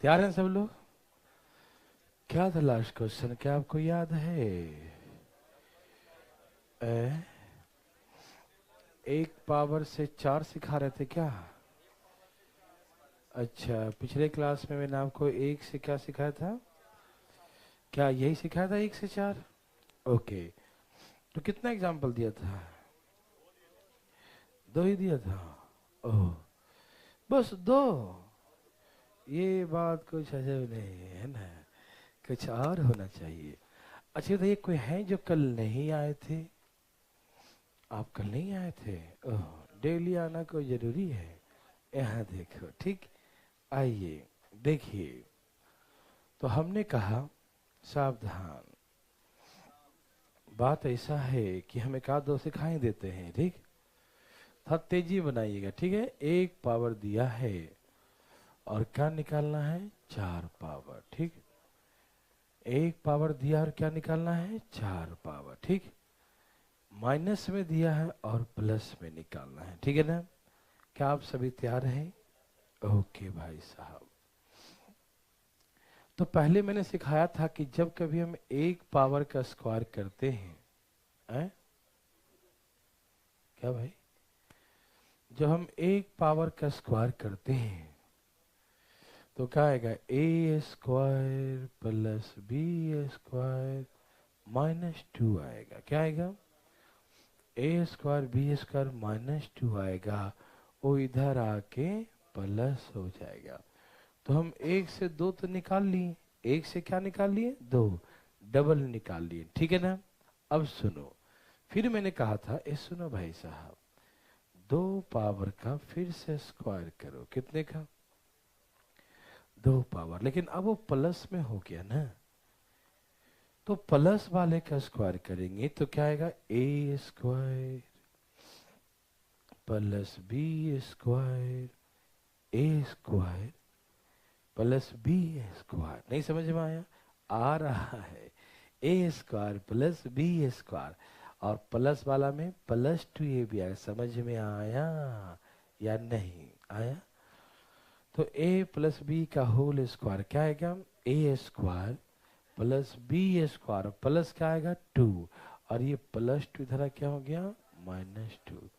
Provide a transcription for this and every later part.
तैयार हैं सब लोग? क्या था लास्ट क्वेश्चन, क्या आपको याद है? ए? एक पावर से 4 सिखा रहे थे क्या? अच्छा, पिछले क्लास में मैंने आपको एक से क्या सिखाया था? क्या यही सिखाया था, 1 से 4? ओके। तो कितना एग्जाम्पल दिया था? 2 ही दिया था। ओह, बस 2? ये बात कुछ अजब नहीं है ना, कुछ और होना चाहिए। अच्छा तो ये कोई है जो कल नहीं आए थे? आप कल नहीं आए थे? ओह, डेली आना कोई जरूरी है? यहाँ देखो, ठीक। आइए देखिए, तो हमने कहा सावधान, बात ऐसा है कि हम एक आध दो सिखाई देते हैं, ठीक। थोड़ा तेजी बनाइएगा, ठीक है। एक पावर दिया है और क्या निकालना है? 4 पावर, ठीक। एक पावर दिया और क्या निकालना है? 4 पावर, ठीक। माइनस में दिया है और प्लस में निकालना है, ठीक है ना? क्या आप सभी तैयार हैं? ओके भाई साहब। तो पहले मैंने सिखाया था कि जब कभी हम एक पावर का स्क्वायर करते हैं, क्या भाई? जब हम एक पावर का स्क्वायर करते हैं तो क्या आएगा? A square plus b square -2 आएगा। क्या आएगा? ए स्क्वायर बी स्क्वायर -2 आएगा। वो इधर आके प्लस हो जाएगा। तो हम 1 से 2 तो निकाल लिए। 1 से क्या निकाल लिए? 2। डबल निकाल लिए, ठीक है ना? अब सुनो, फिर मैंने कहा था, ए सुनो भाई साहब, 2 पावर का फिर से स्क्वायर करो। कितने का? 2 पावर। लेकिन अब वो प्लस में हो गया ना, तो प्लस वाले का स्क्वायर करेंगे तो क्या आएगा? A square plus b square A square plus b square. नहीं समझ में आया? आ रहा है। A square plus b square, और प्लस वाला में +2 ये भी आया। समझ में आया या नहीं आया? तो a प्लस बी का होल स्क्वायर क्या आएगा? A square plus b square plus क्या आएगा? 2। और ये +2 इधर क्या हो गया? -2।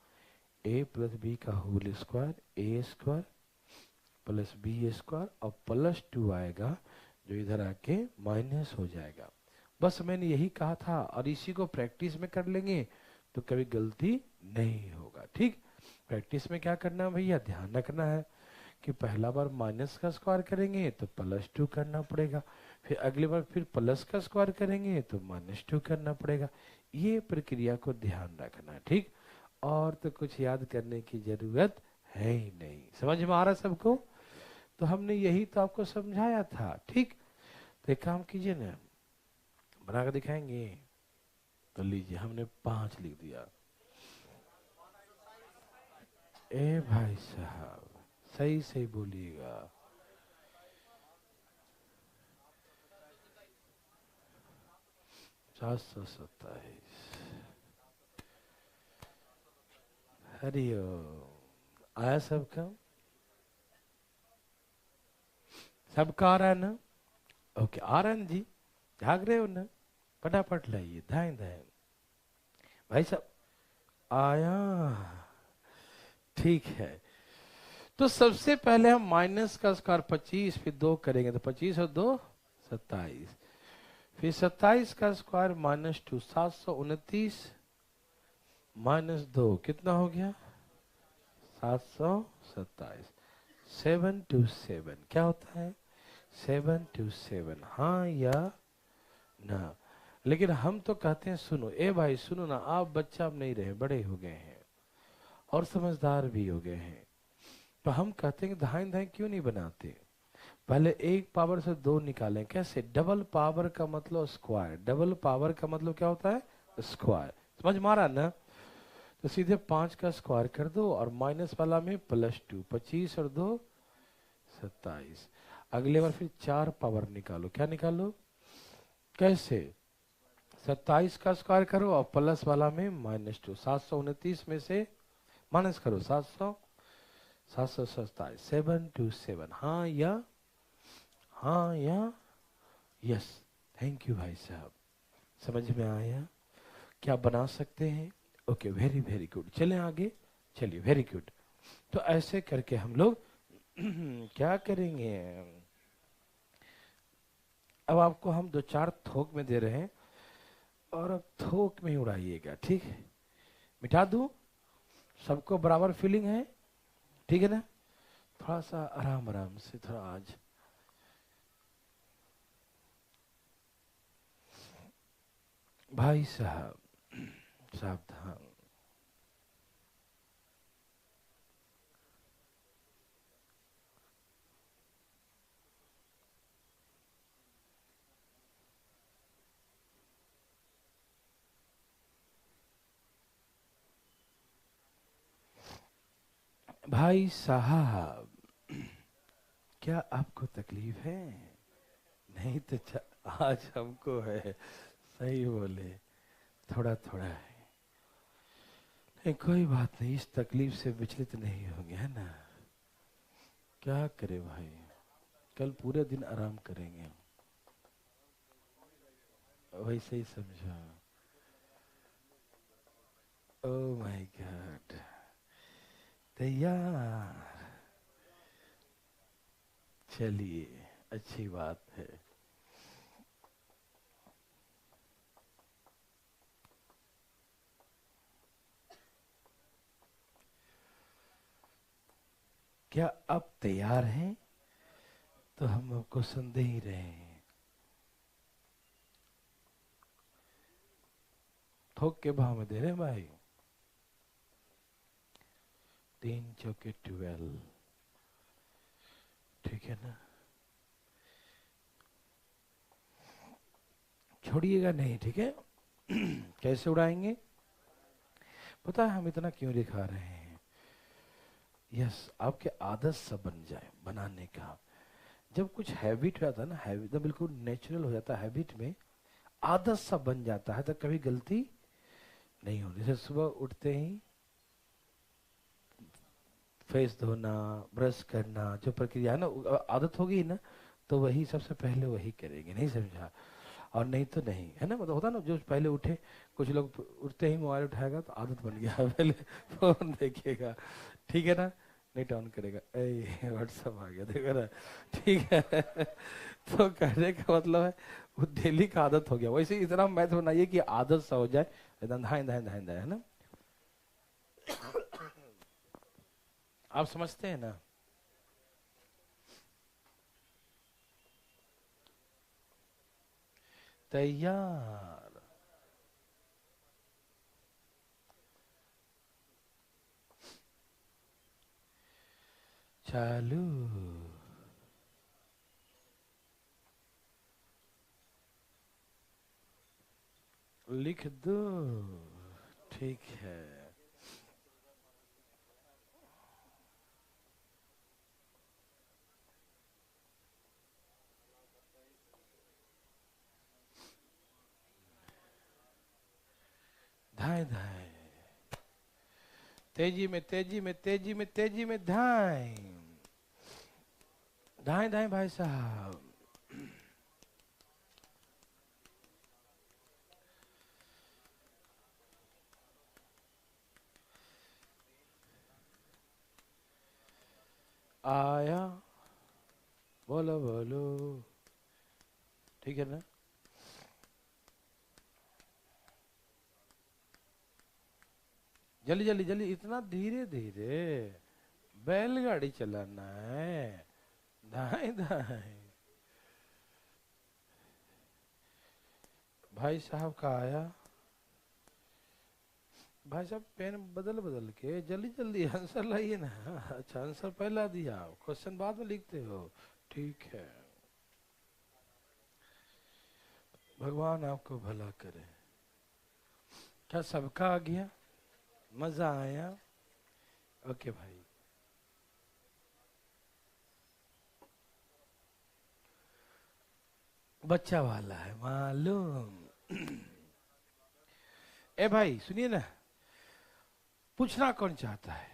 a प्लस बी का होल स्क्वायर ए स्क्वायर प्लस बी स्क्वायर और +2 आएगा, जो इधर आके माइनस हो जाएगा। बस मैंने यही कहा था, और इसी को प्रैक्टिस में कर लेंगे तो कभी गलती नहीं होगा, ठीक। प्रैक्टिस में क्या करना है भैया? ध्यान रखना है कि पहला बार माइनस का स्क्वायर करेंगे तो +2 करना पड़ेगा, फिर अगली बार फिर प्लस का स्क्वायर करेंगे तो -2 करना पड़ेगा। ये प्रक्रिया को ध्यान रखना, ठीक। और तो कुछ याद करने की जरूरत है ही नहीं। समझ में आ रहा सबको? तो हमने यही तो आपको समझाया था, ठीक। तो एक काम कीजिए ना, बना कर दिखाएंगे? तो लीजिए, हमने 5 लिख दिया। ए भाई साहब, सही सही बोलिएगा। 727। हरिओम। आया सबका? सबका आ रहा है ना? ओके, आ रहा है ना जी? जाग रहे हो ना? फटाफट लाइए, धाए धाए। भाई साहब, आया? ठीक है। तो सबसे पहले हम माइनस का स्क्वायर 25, फिर 2 करेंगे तो 25 और 2 27, फिर 27 का स्क्वायर -2 729 -2 कितना हो गया? 727। 727 क्या होता है? 727, हाँ या ना? लेकिन हम तो कहते हैं, सुनो ए भाई सुनो ना, आप बच्चा अब नहीं रहे, बड़े हो गए हैं और समझदार भी हो गए हैं। तो हम कहते हैं कि धाइन धाइन क्यों नहीं बनाते? पहले एक पावर से 2 निकालें। कैसे? डबल पावर का मतलब स्क्वायर। डबल पावर का मतलब क्या होता है? स्क्वायर। समझ मारा ना? तो सीधे 5 का स्क्वायर कर दो और माइनस वाला में +2, 25 और 2 27। अगले बार फिर 4 पावर निकालो। क्या निकालो? कैसे? 27 का स्क्वायर करो और प्लस वाला में -2, 729 में से माइनस करो 700, 727, 727, हाँ या हाँ या यस। थैंक यू भाई साहब, समझ में आया। क्या बना सकते हैं? ओके, वेरी वेरी गुड, चलें आगे। चलिए, वेरी गुड। तो ऐसे करके हम लोग क्या करेंगे, अब आपको हम दो चार थोक में दे रहे हैं और अब थोक में ही उड़ाइएगा, ठीक है? मिटा दूं? सबको बराबर फीलिंग है? ठीक है ना? थोड़ा सा आराम आराम से, थोड़ा आज भाई साहब सावधान। भाई साहब, क्या आपको तकलीफ है? नहीं तो आज हमको है। सही बोले, थोड़ा थोड़ा है। नहीं, कोई बात नहीं, इस तकलीफ से विचलित नहीं होंगे, है ना? क्या करे भाई, कल पूरे दिन आराम करेंगे। वैसे ही समझा। ओ माय गॉड, तैयार? चलिए, अच्छी बात है। क्या आप तैयार हैं? तो हम आपको सुन दे ही रहे हैं। थोक के भाव में दे रहे हैं भाई। 3 चौके 12, ठीक है ना? छोड़िएगा नहीं, ठीक है? कैसे उड़ाएंगे? पता है हम इतना क्यों दिखा रहे हैं? यस, आपके आदत सा बन जाए बनाने का। जब कुछ हैबिट हो जाता है ना, हैबिट तो बिल्कुल नेचुरल हो जाता है, हैबिट में आदत सा बन जाता है, तो कभी गलती नहीं होती। जैसे सुबह उठते ही फेस धोना, ब्रश करना, जो प्रक्रिया है ना, आदत होगी ना, तो वही सबसे पहले वही करेंगे, नहीं समझा? और नहीं तो नहीं, है ना? मतलब होता ना, जो पहले उठे, कुछ लोग उठते ही मोबाइल उठाएगा तो आदत बन गया पहले फोन देखेगा, ठीक है ना? नेट ऑन करेगा, ए व्हाट्सअप आ गया, देखो ना, ठीक है? तो कहने का मतलब है वो डेली का आदत हो गया। वैसे इतना मैथ बनाइए कि आदत सा हो जाए, एकदम धाए धाए धाए धाए, है ना? आप समझते हैं ना? तैयार? चालू? लिख दो, ठीक है? धाए धाए, तेजी में तेजी में तेजी में तेजी में धाए धाए धाए भाई साहब। आया, बोलो बोलो, ठीक है ना? जल्दी जल्दी जल्दी, इतना धीरे धीरे बैलगाड़ी चलाना है। धाए धाए भाई साहब का आया। भाई साहब पेन बदल बदल के जल्दी जल्दी आंसर लाइए ना। अच्छा, आंसर पहला दिया, क्वेश्चन बाद में लिखते हो, ठीक है? भगवान आपको भला करे। क्या सबका आ गया? मजा आया? ओके भाई। बच्चा वाला है मालूम। ए भाई सुनिए ना, पूछना कौन चाहता है?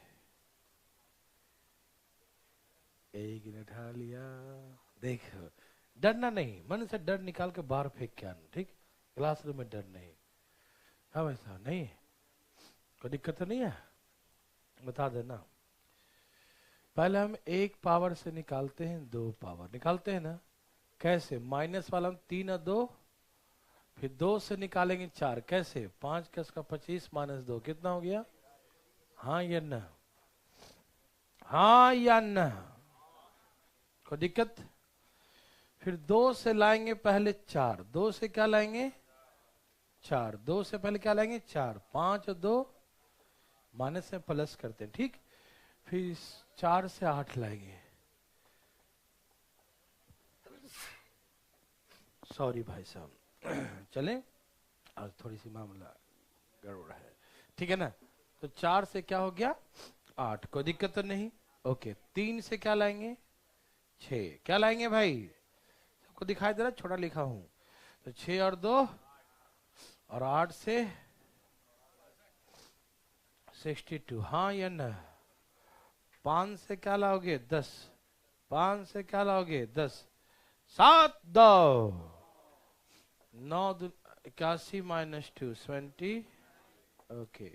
एक ने उठा लिया, देखो, डरना नहीं, मन से डर निकाल के बाहर फेंक के आना, ठीक। क्लासरूम में डर नहीं। हाँ वैसा नहीं, कोई दिक्कत तो नहीं है, बता देना। पहले हम एक पावर से निकालते हैं दो पावर, निकालते हैं ना। कैसे? माइनस वाला हम 3 और 2, फिर 2 से निकालेंगे 4, कैसे? 5 का 25 माइनस 2 कितना हो गया? हाँ या ना? हाँ या ना? कोई दिक्कत? फिर 2 से लाएंगे पहले 4, 2 से क्या लाएंगे? 4, 2 से पहले क्या लाएंगे? 4, 5 और 2 माइनस में प्लस करते हैं, ठीक। फिर 4 से 8 लाएंगे, सॉरी भाई साहब चले, आज थोड़ी सी मामला गड़बड़ है, ठीक है ना। तो 4 से क्या हो गया? 8, कोई दिक्कत तो नहीं। ओके, 3 से क्या लाएंगे? 6, क्या लाएंगे भाई? सबको दिखाई दे रहा, छोटा लिखा हूं। तो 6 और 2 और 8 से 62, हाँ या ना? 5 से क्या लाओगे? 10, 5 से क्या लाओगे? 10, 7 2 9 81 माइनस 2 20, ओके।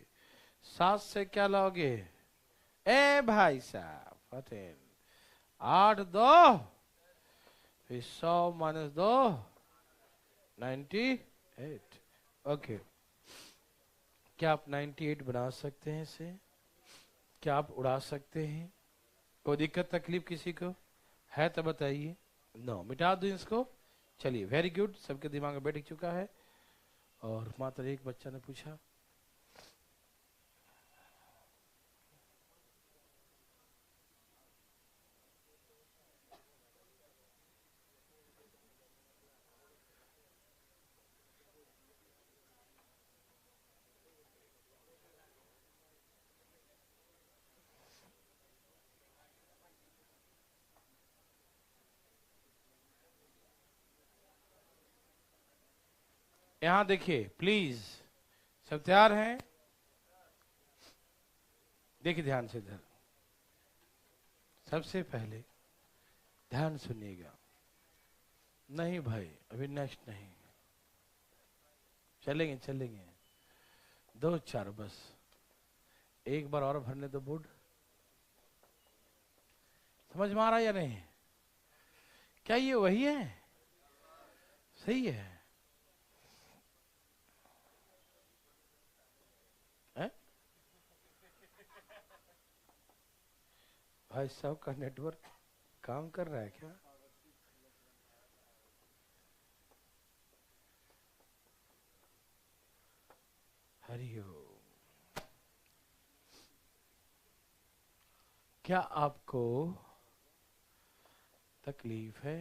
7 से क्या लाओगे? ए भाई साहब फतेन, 8 2 फिर 100 माइनस 2 98, ओके। क्या आप 98 बना सकते हैं इसे? क्या आप उड़ा सकते हैं? कोई दिक्कत तकलीफ किसी को है तो बताइए। नो, मिटा दो इसको। चलिए, वेरी गुड, सबके दिमाग में बैठ चुका है। और मात्र एक बच्चा ने पूछा, यहां देखिए प्लीज, सब तैयार हैं? देखिए ध्यान से इधर, सबसे पहले ध्यान सुनिएगा। नहीं भाई, अभी नेक्स्ट नहीं, चलेंगे चलेंगे, 2 4 बस, एक बार और भरने दो बुड। समझ में आ रहा है या नहीं? क्या ये वही है? सही है, है? भाई साहब का नेटवर्क काम कर रहा है क्या? हरिओम। क्या आपको तकलीफ है?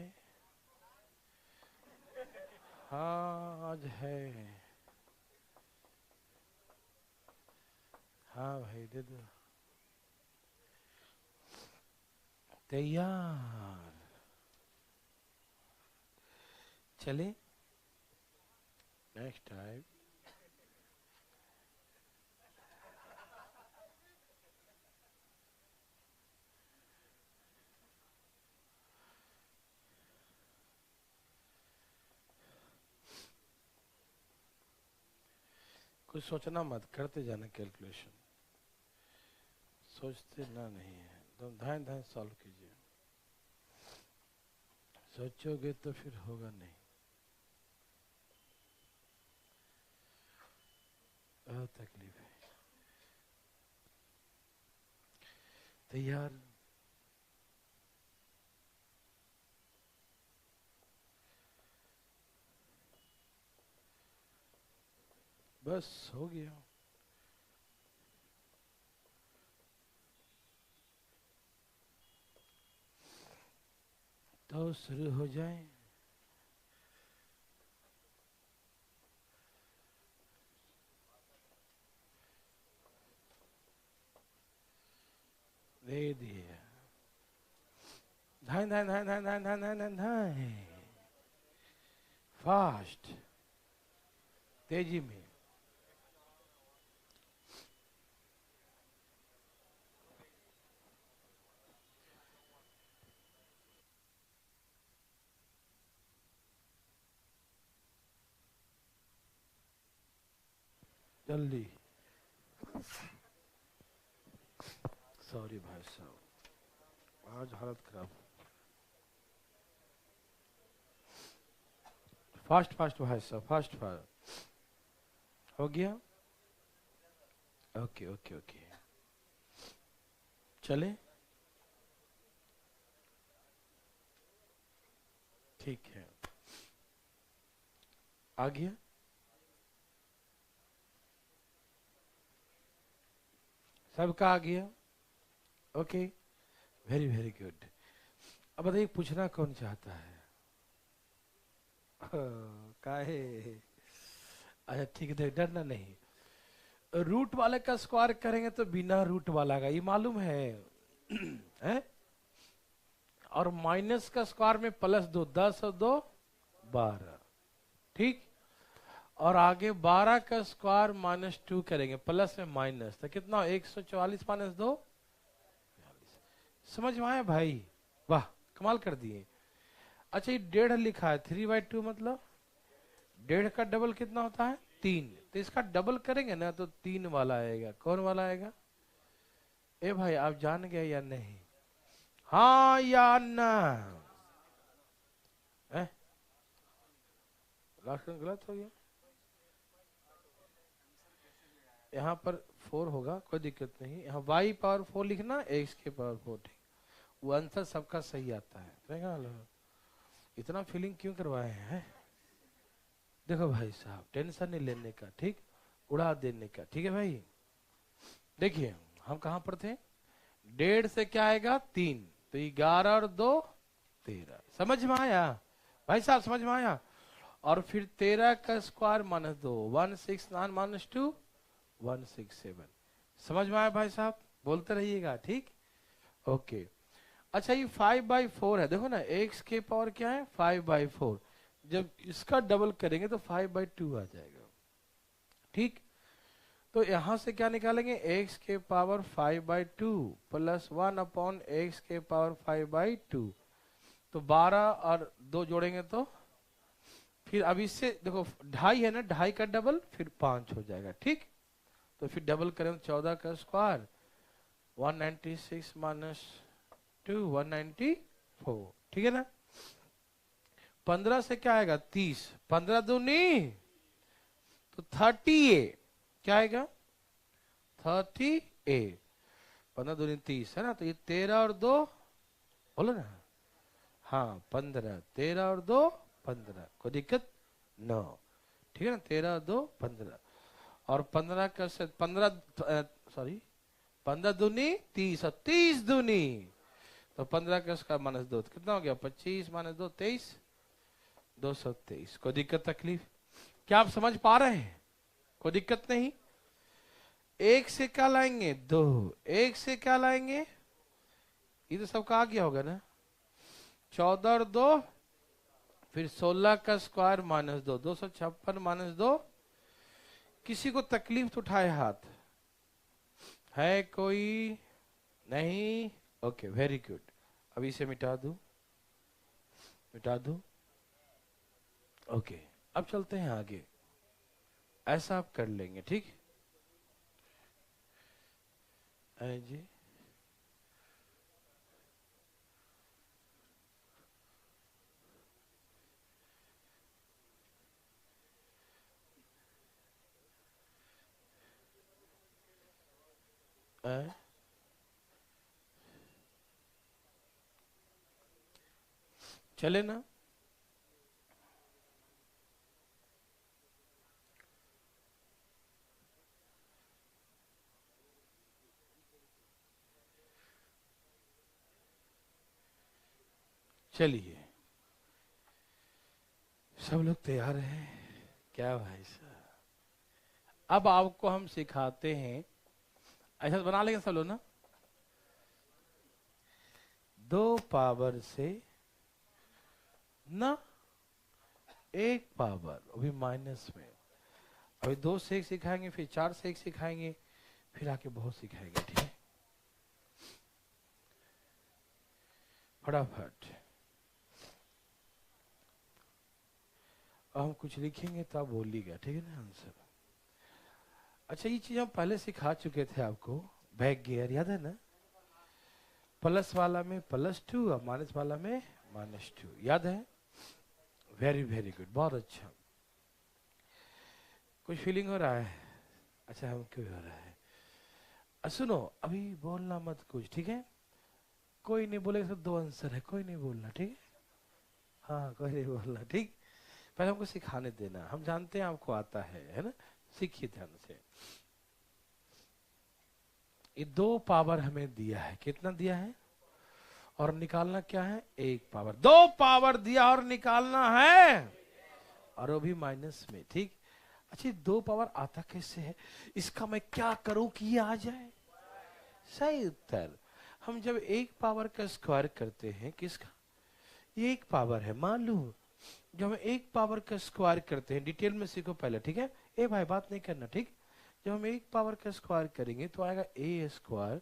हाँ आज है। हाँ भाई दे दो। तैयार, चले नेक्स्ट टाइम। कुछ सोचना मत, करते जाना कैलकुलेशन, सोचते ना नहीं है, एकदम धाए धाए सॉल्व कीजिए। सोचोगे तो फिर होगा नहीं। बहुत तकलीफ है। तैयार, बस हो गया। तो शुरू हो जाए। दे दिए, धाए धाए धाए धाए धाए धाए धाए धाए धाए, फास्ट, तेजी में। जल्दी। सॉरी भाई साहब, आज हालत खराब। फास्ट फास्ट भाई साहब, फास्ट फास्ट। हो गया? ओके ओके ओके, चले, ठीक है। आ गया? सबका आ गया? Okay, very very good. अब बताइए, पूछना कौन चाहता है? काहे? अच्छा ठीक है, डरना नहीं। रूट वाले का स्क्वायर करेंगे तो बिना रूट वाला का, ये मालूम है? हैं? और माइनस का स्क्वायर में प्लस 2, 10 और 2 12, ठीक। और आगे 12 का स्क्वायर -2 करेंगे, प्लस में माइनस, तो कितना? 144 - 2, समझ में आया भाई? वाह, कमाल कर दिए। अच्छा, ये 1.5 लिखा है, 3/2 मतलब 1.5 का डबल कितना होता है? 3। तो इसका डबल करेंगे ना तो 3 वाला आएगा। कौन वाला आएगा? ए भाई, आप जान गए या नहीं? हाँ या ना? लास्ट में गलत हो गया। यहाँ पर 4 होगा, कोई दिक्कत नहीं। यहाँ y⁴ लिखना, x⁴ ठीक। वो आंसर सबका सही आता है। इतना फीलिंग क्यों करवाए हैं? देखो भाई साहब, टेंशन नहीं लेने का, ठीक, उड़ा देने का, ठीक है भाई। देखिए हम कहां पर थे? 1.5 से क्या आएगा? 3, तो 11 और 2 13। समझ में आया भाई साहब? समझ में आया? और फिर 13 का स्क्वायर -2, 169 - 2 167। समझ में आया भाई साहब? बोलते रहिएगा, ठीक। ओके। अच्छा, ये 5/4 है, देखो ना, x के पावर क्या है? 5/4। जब इसका डबल करेंगे तो 5/2 आ जाएगा, ठीक। तो यहां से क्या निकालेंगे? x के पावर 5/2 प्लस 1/x के पावर 5/2। तो 12 और 2 जोड़ेंगे तो फिर अब इससे देखो 2.5 है ना, 2.5 का डबल फिर 5 हो जाएगा, ठीक। तो फिर डबल करें, 14 का स्क्वायर 196 - 2 194, ठीक है ना। 15 से क्या आएगा? 30, 15 दूनी तो 30A, क्या आएगा? 30A, 15 दूनी 30 है ना। तो ये 13 और 2, बोलो ना। हाँ 15, 13 और 2 15, कोई दिक्कत? नो, ठीक है ना। 13 और 2 15, और 15 का से 15, सॉरी 15 दूनी 30 और 30 दूनी तो 15 का उसका -2, कितना हो गया? 25 - 2 23, 223। कोई दिक्कत तकलीफ? क्या आप समझ पा रहे हैं? कोई दिक्कत नहीं। एक से क्या लाएंगे? 2, एक से क्या लाएंगे? ये तो सबका आ गया होगा ना। 14 और 2 फिर 16 का स्क्वायर -2, 256 - 2। किसी को तकलीफ तो उठाए हाथ? है कोई? नहीं? Okay, very good. अब इसे मिटा दूं, मिटा दूं। ओके, अब चलते हैं आगे। ऐसा आप कर लेंगे, ठीक है जी। चले ना? चलिए, सब लोग तैयार हैं क्या भाई साहब? अब आपको हम सिखाते हैं, ऐसा बना लेंगे सब लोग ना। 2 पावर से ना 1 पावर, अभी माइनस में। अभी 2 से 1 सिखाएंगे, फिर 4 से 1 सिखाएंगे, फिर आके बहुत सिखाएंगे, ठीक है। फटाफट अब हम कुछ लिखेंगे तो आप बोलिएगा, ठीक है ना आंसर। अच्छा, ये चीज हम पहले सिखा चुके थे आपको, बैक गियर याद है ना? प्लस वाला में +2 और माइनस वाला में -2, याद है? वेरी वेरी गुड, बहुत अच्छा। कुछ फीलिंग हो रहा है? अच्छा, हम क्यों हो रहा है? सुनो, अभी बोलना मत कुछ, ठीक है? कोई नहीं बोलेगा तो 2 आंसर है, कोई नहीं बोलना, ठीक है? हाँ, कोई नहीं बोलना, ठीक? पहले हमको सिखाने देना, हम जानते हैं आपको आता है ना? सीखिए ध्यान से। ये 2 पावर हमें दिया है, कितना दिया है? और निकालना क्या है? 1 पावर। 2 पावर दिया और निकालना है, और वो भी माइनस में, ठीक? अच्छा, 2 पावर आता कैसे है? इसका मैं क्या करूं कि ये आ जाए? सही उत्तर। हम जब 1 पावर का स्क्वायर करते हैं, किसका? ये 1 पावर है, मान लो। जब हम 1 पावर का स्क्वायर करते हैं, डिटेल में सीखो पहले, ठीक है? ए भाई बात नहीं करना, ठीक? जब हम 1 पावर का स्क्वायर करेंगे तो आएगा a square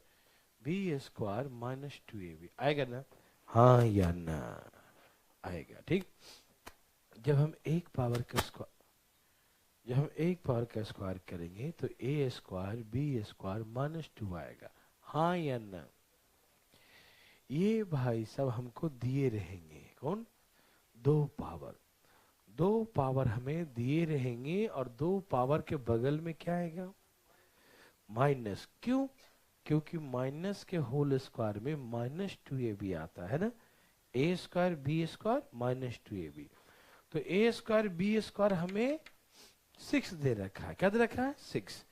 B square -2ab, आएगा ना? हाँ या ना? आएगा, ठीक? जब हम 1 पावर का स्क्वायर करेंगे तो ए स्क्वायर बी स्क्वायर -2 आएगा, हाँ या ना? ये भाई सब हमको दिए रहेंगे, कौन? 2 पावर हमें दिए रहेंगे, और 2 पावर के बगल में क्या आएगा? माइनस। क्यों? क्योंकि माइनस के होल स्क्वायर में -2ab आता है ना? ए स्क्वायर बी स्क्वायर -2ab, तो ए स्क्वायर बी स्क्वायर हमें 6 दे रखा है, क्या दे रखा है? 6।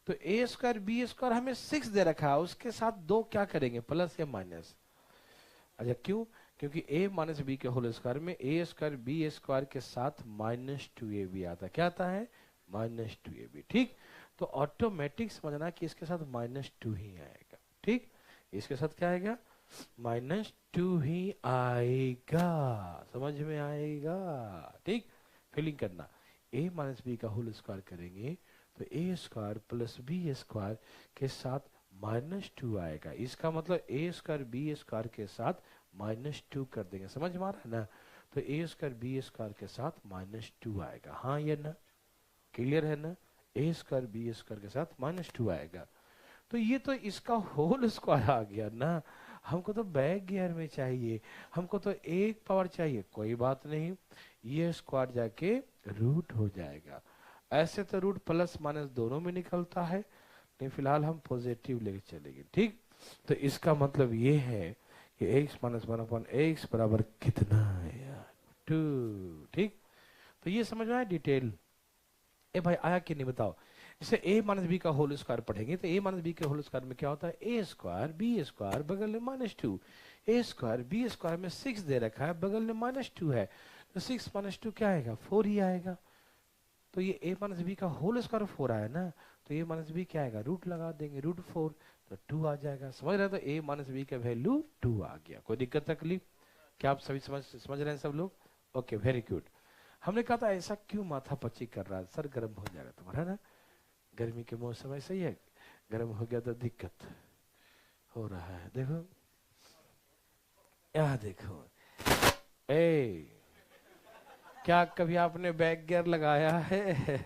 तो ए स्क्वायर बी स्क्वायर हमें 6 दे रखा है, उसके साथ 2 क्या करेंगे? प्लस या माइनस? अच्छा, क्यों? क्योंकि a माइनस बी के होल स्क्वायर में ए स्क्वायर बी स्क्वायर के साथ -2ab आता है, क्या आता है? -2ab, ठीक? तो ऑटोमेटिक समझना कि इसके साथ -2 ही आएगा, ठीक? इसके साथ क्या आएगा? -2 ही आएगा, समझ में आएगा, ठीक? फीलिंग करना। a माइनस बी का होल स्क्वायर करेंगे तो ए स्क्वायर प्लस बी स्क्वायर के साथ -2 आएगा, इसका मतलब ए स्क्वायर बी स्क्वायर के साथ -2 कर देंगे, समझ में आ रहा है ना? तो ए स्क्वायर बी स्क्वायर के साथ -2 आएगा, हाँ या ना? क्लियर है ना? ए स्क्वायर बी स्क्वायर के साथ -2 आएगा। तो ये तो इसका होल स्क्वायर आ गया ना, हमको तो बैक गियर में चाहिए, हमको तो 1 पावर चाहिए। कोई बात नहीं, ये स्क्वायर जाके रूट हो जाएगा। ऐसे तो रूट प्लस माइनस दोनों में निकलता है, लेकिन फिलहाल हम पॉजिटिव लेके चलेंगे, ठीक? तो इसका मतलब ये है कि x माइनस 1/x बराबर कितना है यार? 2, ठीक? तो ये समझ में आया डिटेल? ए भाई आया कि नहीं बताओ? जैसे a माइनस बी का होल स्क्वायर पढ़ेंगे तो a माइनस बी के होल स्क्वायर में क्या होता है? ए स्क्वायर बी स्क्वायर बगल में -2, ए स्क्वायर बी स्क्वायर में 6 दे रखा है, बगल में -2 है, तो 6 - 2 क्या आएगा? 4 ही आएगा। तो ये a माइनस बी का होल स्क्वायर 4 आया ना, तो a माइनस बी क्या आएगा? रूट लगा देंगे, √4, तो 2 आ जाएगा, समझ रहे? तो a माइनस बी का वैल्यू 2 आ गया। कोई दिक्कत तकलीफ? क्या आप सभी समझ रहे हैं सब लोग? Okay, very good. हमने कहा था ऐसा क्यों माथा पच्ची कर रहा है? सर गर्म हो जाएगा तुम्हारा ना, गर्मी के मौसम ऐसा ही है, गर्म हो गया तो दिक्कत हो रहा है। देखो यहाँ देखो, क्या कभी आपने बैक गियर लगाया है?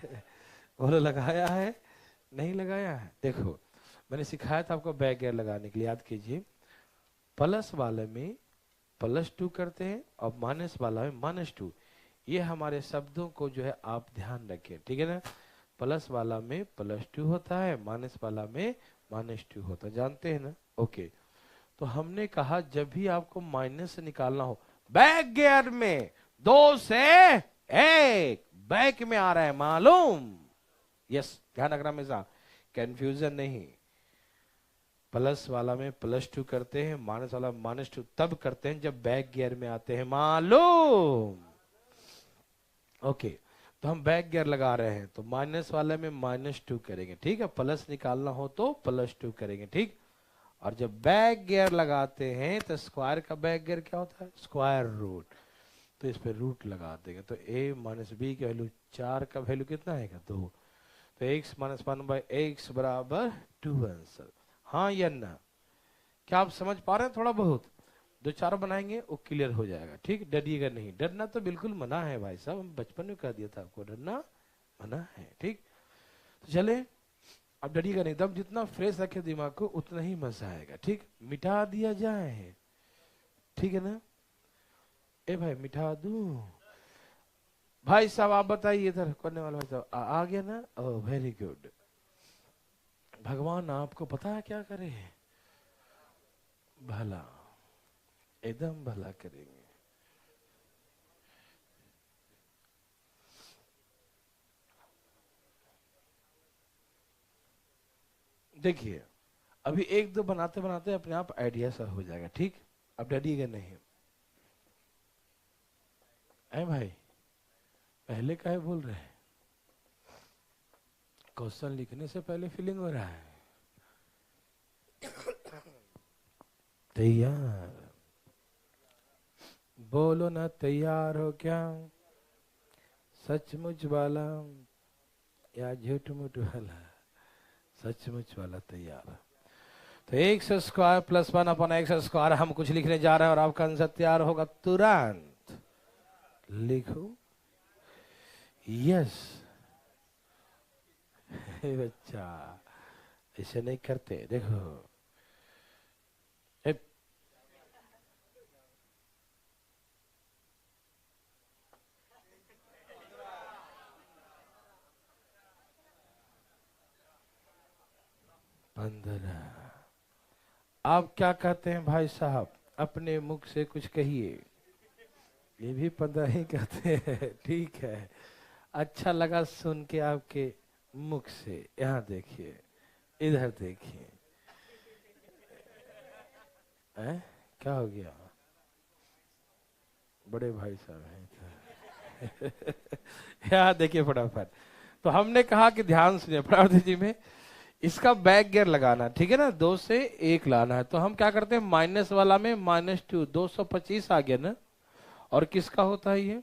बोलो लगाया है? नहीं लगाया है? देखो मैंने सिखाया था आपको बैक गियर लगाने के लिए, याद कीजिए। प्लस वाले में +2 करते हैं और माइनस वाला में -2। ये हमारे शब्दों को जो है आप ध्यान रखें, ठीक है ना? प्लस वाला में +2 होता है, माइनस वाला में -2 होता है, जानते हैं ना? ओके, तो हमने कहा जब भी आपको माइनस से निकालना हो, बैक गियर में 2 से 1 बैक में आ रहा है, मालूम? यस, ध्यान रखना हमेशा, कंफ्यूजन नहीं। प्लस वाला में +2 करते हैं, माइनस वाला -2 तब करते हैं जब बैक गियर में आते हैं, मालूम? ओके, तो हम बैक गियर लगा रहे हैं तो माइनस वाले में -2 करेंगे, ठीक है? प्लस निकालना हो तो +2 करेंगे, ठीक? और जब बैक गियर लगाते हैं तो स्क्वायर का बैक गियर क्या होता है? स्क्वायर रूट, तो इस पे रूट लगा देंगे, तो a माइनस बी की वैल्यू 4 का वैल्यू कितना आएगा? 2, तो x - 1/x बराबर 2 आंसर, हाँ या ना? क्या आप समझ पा रहे हैं? थोड़ा बहुत 2-4 बनाएंगे वो क्लियर हो जाएगा, ठीक? डरिएगा नहीं, डरना तो बिल्कुल मना है भाई साहब, हम बचपन में कह दिया था आपको, डरना मना है, ठीक? तो चले अब डरिएगा नहीं, एकदम जितना फ्रेश रखे दिमाग को उतना ही मजा आएगा। ठीक, मिटा दिया जाए, ठीक है ना? ए भाई मिठा दूं? भाई साहब आप बताइए, इधर करने वाला भाई साहब आ गया ना? Oh very good. भगवान आपको पता है क्या करे? भला, एकदम भला करेंगे। देखिए अभी एक दो बनाते बनाते अपने आप आइडिया सा हो जाएगा। ठीक, अब डरिएगा नहीं। ऐ भाई पहले काहे बोल रहे हैं? क्वेश्चन लिखने से पहले फीलिंग हो रहा है। तैयार? बोलो ना, तैयार हो क्या? सचमुच वाला या झूठ मूठ वाला? सचमुच वाला तैयार। तो x square plus 1 x square हम कुछ लिखने जा रहे हैं और आपका आंसर तैयार होगा तुरंत। लिखो यस। बच्चा ऐसे नहीं करते, देखो। ए, पंद्रह। आप क्या कहते हैं भाई साहब? अपने मुख से कुछ कहिए। ये भी 15 ही कहते हैं, ठीक है। अच्छा लगा सुन के आपके मुख से। यहाँ देखिए, इधर देखिए। क्या हो गया? बड़े भाई साहब हैं। यहाँ देखिए फटाफट। तो हमने कहा कि ध्यान सुनिए प्रार्थी जी में, इसका बैक गियर लगाना, ठीक है ना? 2 से 1 लाना है। तो हम क्या करते हैं, माइनस वाला में -2, 225 आ गया ना? और किसका होता है ये?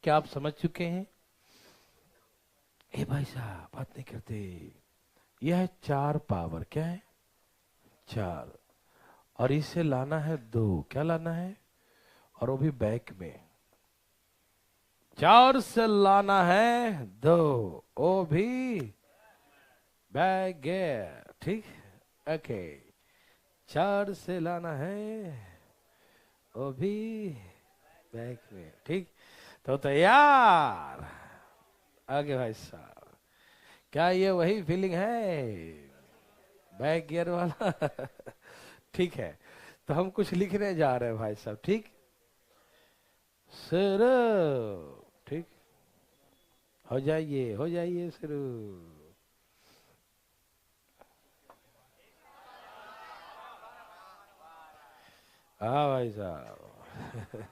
क्या आप समझ चुके हैं? ए भाई साहब बात नहीं करते। यह है 4 पावर, क्या है? 4। और इसे लाना है 2, क्या लाना है? और वो भी बैक में। 4 से लाना है 2, वो भी बैक गियर, ठीक। ओके, 4 से लाना है वो भी बैक में, ठीक। तो तैयार? आगे भाई साहब, क्या ये वही फीलिंग है बैक गियर वाला? ठीक है, तो हम कुछ लिखने जा रहे हैं भाई साहब, ठीक। शुरू, ठीक। हो जाइए शुरू। हाँ भाई साहब।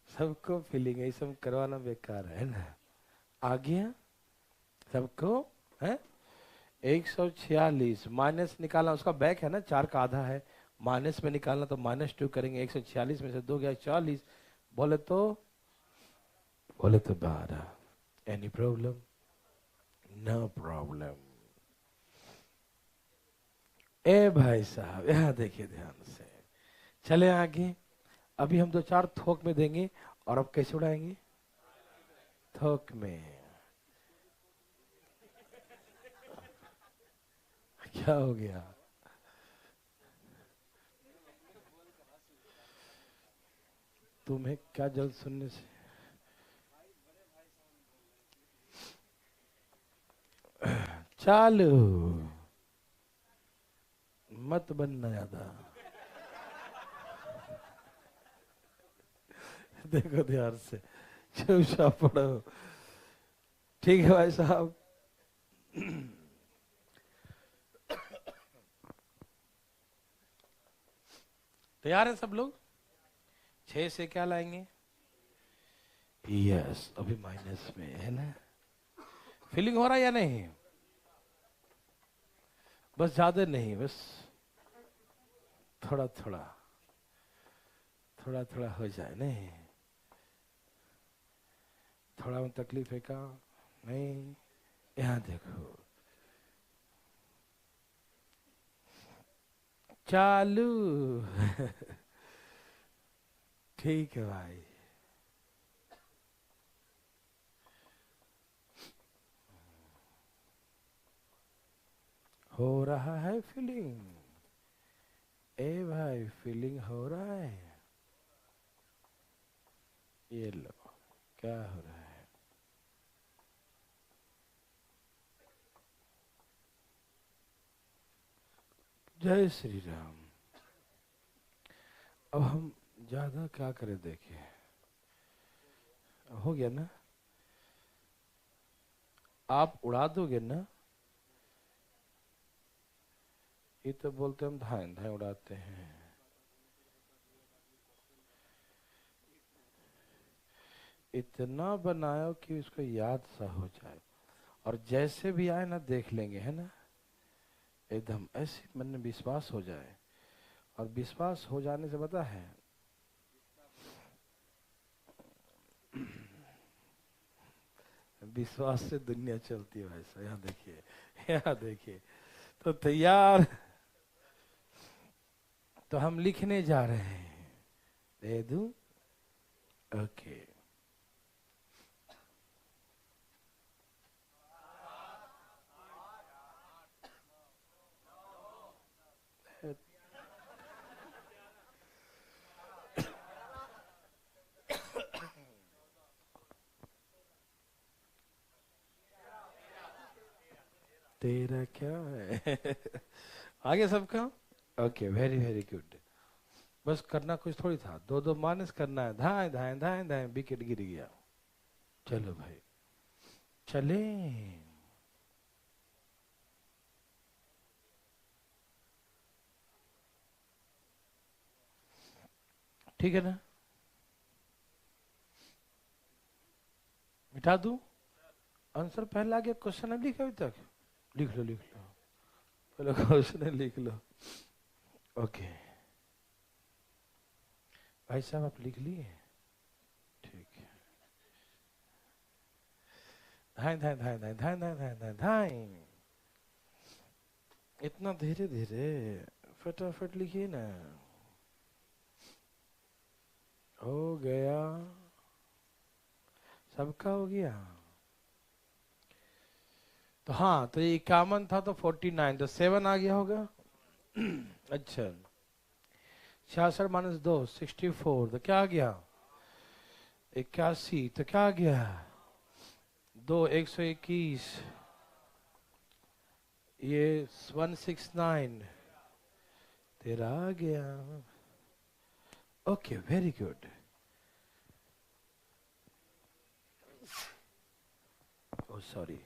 सबको फीलिंग है, सब करवाना बेकार है ना। आ गया सबको? है 146 माइनस निकालना, उसका बैक है ना, 4 का आधा है, माइनस में निकालना तो -2 करेंगे। 146 में से 2 गया 40, बोले तो 12। Any problem? No problem. ए भाई साहब यहाँ देखिए ध्यान से, चले आगे। अभी हम 2-4 थोक में देंगे और अब कैसे उड़ाएंगे? थोक में। क्या हो गया? तुम्हें क्या जल्द सुनने से? चालू, मत बनना ज्यादा। देखो ध्यान से, चुपचाप पढ़ो, ठीक है भाई साहब। तैयार है सब लोग? 6 से क्या लाएंगे? यस, अभी माइनस में है ना? फीलिंग हो रहा है या नहीं? बस ज्यादा नहीं, बस थोड़ा थोड़ा, थोड़ा थोड़ा हो जाए नहीं। थोड़ा में तकलीफ है का? नहीं। यहाँ देखो, चालू। ठीक है भाई। हो रहा है फीलिंग। ए भाई फीलिंग हो रहा है। ये लो क्या हो रहा है। जय श्री राम। अब हम ज्यादा क्या करें, देखिए हो गया ना। आप उड़ा दोगे ना। ये तो बोलते हम धाए धाए उड़ाते हैं। इतना बनाओ कि उसको याद सा हो जाए, और जैसे भी आए ना देख लेंगे, है ना। एकदम ऐसे मन में विश्वास हो जाए, और विश्वास हो जाने से पता है विश्वास से दुनिया चलती है वैसा। यहाँ देखिए, यहाँ देखिए। तो तैयार। तो हम लिखने जा रहे हैं। दे दूं? ओके। तेरा क्या है? आगे सबका। Okay, very very good. बस करना कुछ थोड़ी था, दो दो माइनस करना है। धाए धाए धाए धाए, विकेट गिर गया। चलो भाई चले। ठीक है ना। मिटा दूं? आंसर पहले आ गया, क्वेश्चन है लिखा अभी तक। लिख लो लिख लो, पहले क्वेश्चन लिख लो। ओके भाई साहब, आप लिख लिए? ठीक है। धाए धाए धाए धाए धाए धाए धाए धाए धाए। इतना धीरे धीरे, फटाफट लिखिए ना। हो गया, सबका हो गया। तो हाँ, तो ये 51 था तो 49, तो 7 आ गया होगा। अच्छा, 66 - 2 64, तो क्या आ गया? 81, तो क्या आ गया? 2 121, ये 169 तेरा आ गया। Okay very good. Oh sorry,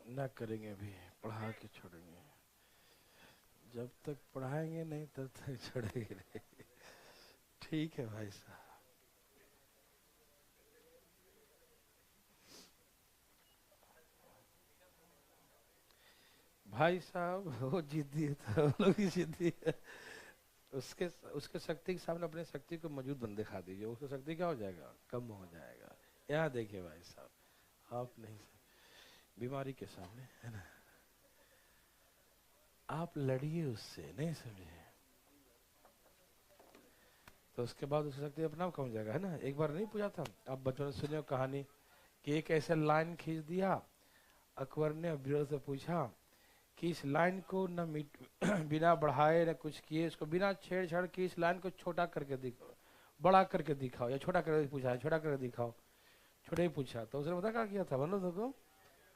ना करेंगे अभी, पढ़ा के छोड़ेंगे। जब तक पढ़ाएंगे नहीं तब तक छोड़ेंगे नहीं। ठीक है भाई साहब। भाई साहब वो जिद्दी है तो हम लोग भी जिद्दी है। उसके उसके शक्ति के सामने अपने शक्ति को मौजूद बन दिखा दीजिए, उसकी शक्ति क्या हो जाएगा? कम हो जाएगा। यहाँ देखिए भाई साहब, आप नहीं बीमारी के सामने, है ना, आप लड़िए उससे, नहीं समझे? तो उसके बाद उसकी शक्ति अपना आप कम हो जाएगा, है ना। एक बार नहीं पूछा था आप बच्चों ने, सुने हो कहानी कि एक ऐसे लाइन खींच दिया, अकबर ने अकबर से पूछा कि इस लाइन को न बिना बढ़ाए न कुछ किए, इसको बिना छेड़छाड़ के इस लाइन को छोटा करके दिखाओ, बड़ा करके दिखाओ, या छोटा करके पूछा है, छोटा करके दिखाओ। छोटा ही पूछा, तो उसने पता क्या किया था बनो देखो।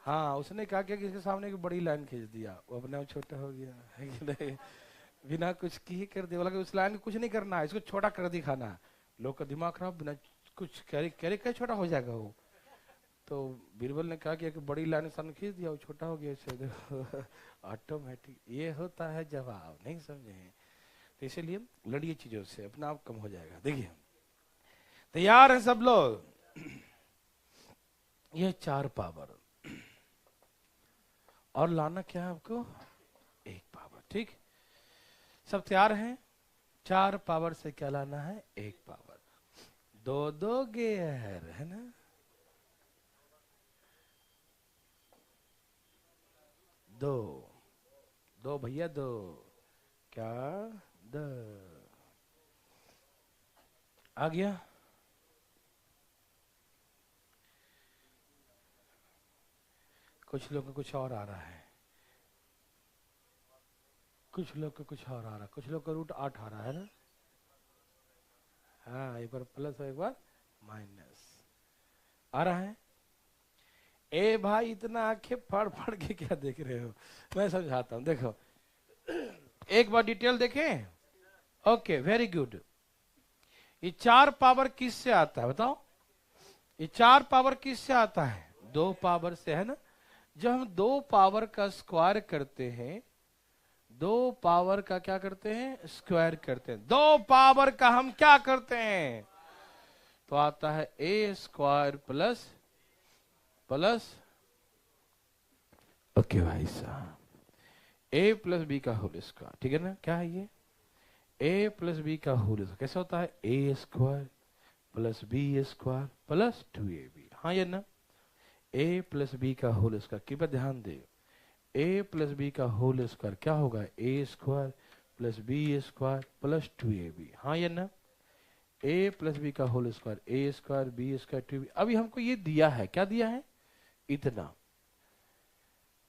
हाँ, उसने क्या किया कि इसके सामने एक बड़ी लाइन खींच दिया, वो अपने आप छोटा हो गया, है कि नहीं। बिना कुछ किए कर दिया, बोला कि उस लाइन को कुछ नहीं करना है, इसको छोटा कर दिखाना है। लोग का दिमाग खराब, बिना कुछ कैरे कैरे कैसे छोटा हो जाएगा वो। तो बीरबल ने कहा कि एक बड़ी लाइन सामने खींच दिया, वो छोटा हो गया इससे, देखो ऑटोमेटिक। ये होता है जवाब, नहीं समझे? तो इसीलिए लड़िए चीजों से, अपना आप कम हो जाएगा। देखिए तैयार है सब लोग? ये 4 पावर, और लाना क्या है आपको? 1 पावर। ठीक, सब तैयार हैं? 4 पावर से क्या लाना है? 1 पावर। दो दो गेयर, है ना। दो दो भैया, दो क्या? दो आ गया। कुछ लोगों को कुछ और आ रहा है। कुछ लोग को कुछ और आ रहा, कुछ लोग का रूट 8 आ रहा है ना। हाँ, एक बार प्लस और एक बार माइनस आ रहा है। ए भाई इतना आंखें फाड़ फाड़ के क्या देख रहे हो, मैं समझाता हूं, देखो एक बार डिटेल देखें। Okay, very good. ये 4 पावर किससे आता है बताओ? ये 4 पावर किससे आता है? 2 पावर से, है ना। जब हम 2 पावर का स्क्वायर करते हैं, 2 पावर का क्या करते हैं? स्क्वायर करते हैं। 2 पावर का हम क्या करते हैं? तो आता है a square plus plus, okay भाई साहब, ए प्लस बी का होल स्क्वायर, ठीक है ना। क्या है ये? ए प्लस बी का होल स्क्वायर कैसे होता है? A square plus b square plus 2ab। हाँ ये ना, ए प्लस बी का होल स्क्वायर, कृपया ध्यान दे। ए प्लस बी का होल स्क्वायर क्या होगा? A square plus b square plus 2ab। हाँ ये ना, ए प्लस बी का होल स्क्वायर, ए स्क्वायर बी स्क्वायर 2ab। अभी हमको ये दिया है, क्या दिया है? इतना।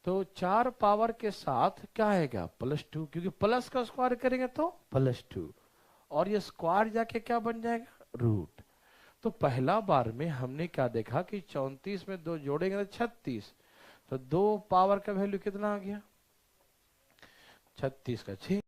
तो 4 पावर के साथ क्या आएगा? +2, क्योंकि प्लस का स्क्वायर करेंगे तो +2, और ये स्क्वायर जाके क्या बन जाएगा? रूट। तो पहला बार में हमने क्या देखा कि 34 में 2 जोड़ेंगे तो 36, तो 2 पावर का वैल्यू कितना आ गया? 36 का 6।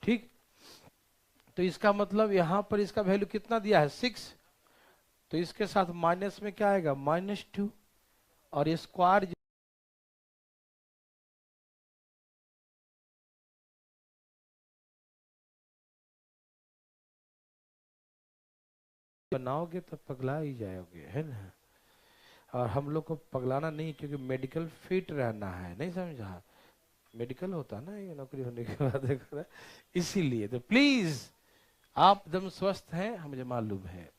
ठीक, तो इसका मतलब यहां पर इसका वैल्यू कितना दिया है? 6। तो इसके साथ माइनस में क्या आएगा? -2, और ये स्क्वायर बनाओगे तो पगला ही जाओगे, है ना। और हम लोग को पगलाना नहीं, क्योंकि मेडिकल फिट रहना है, नहीं समझा? मेडिकल होता ना ये नौकरी होने के बाद देखो ना, इसीलिए तो प्लीज आप एकदम स्वस्थ हैं, मुझे मालूम है,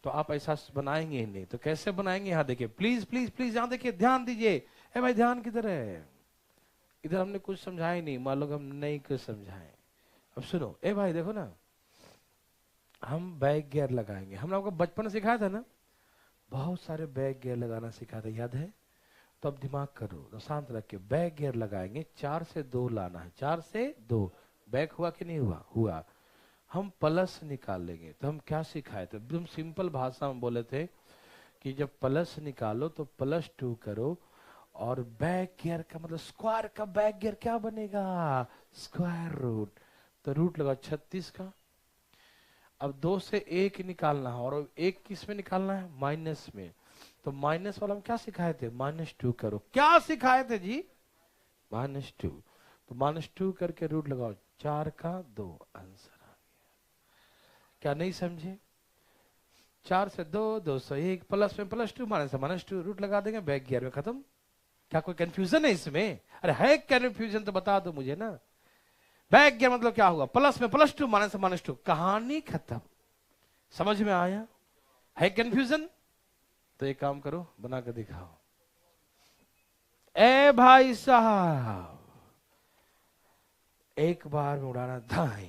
तो आप ऐसा बनाएंगे ही नहीं। तो कैसे बनाएंगे? यहाँ देखिए, प्लीज प्लीज प्लीज, यहाँ देखिए, ध्यान दीजिए। ए भाई ध्यान किधर है? इधर हमने कुछ समझाया ही नहीं, मान लो हम नहीं कुछ समझाए। अब सुनो, ए भाई देखो ना, हम बैक गियर लगाएंगे, हमने आपको बचपन में सिखाया था ना, बहुत सारे बैक गियर लगाना सिखाया था, याद है? तो अब दिमाग करो, तो शांत रख के बैक गियर लगाएंगे, 4 से 2 लाना है, 4 से 2। बैक हुआ कि नहीं हुआ? हुआ। हम प्लस निकाल लेंगे, तो हम क्या सिखाए थे? एकदम सिंपल भाषा में बोले थे कि जब प्लस निकालो तो +2 करो, और बैक गियर का मतलब स्क्वायर का बैक गियर क्या बनेगा? Square root. तो रूट लगा 36 का। अब 2 से 1 निकालना है, और 1 किस में निकालना है? माइनस में। तो माइनस वाला हम क्या सिखाए थे? -2 करो। क्या सिखाए थे जी? -2। तो -2 करके रूट लगाओ, 4 का 2, आंसर आ गया। क्या नहीं समझे? 4 से 2, 2 से 1, प्लस में +2, माइनस से -2, रूट लगा देंगे, बैक गियर में खत्म। क्या कोई कंफ्यूजन है इसमें? अरे है कंफ्यूजन तो बता दो मुझे ना। बैक गियर मतलब क्या होगा? प्लस में +2, माइनस से -2, कहानी खत्म। समझ में आया? है कंफ्यूजन? तो एक काम करो, बना के दिखाओ। ए भाई साहब, एक बार में उड़ाना दाई,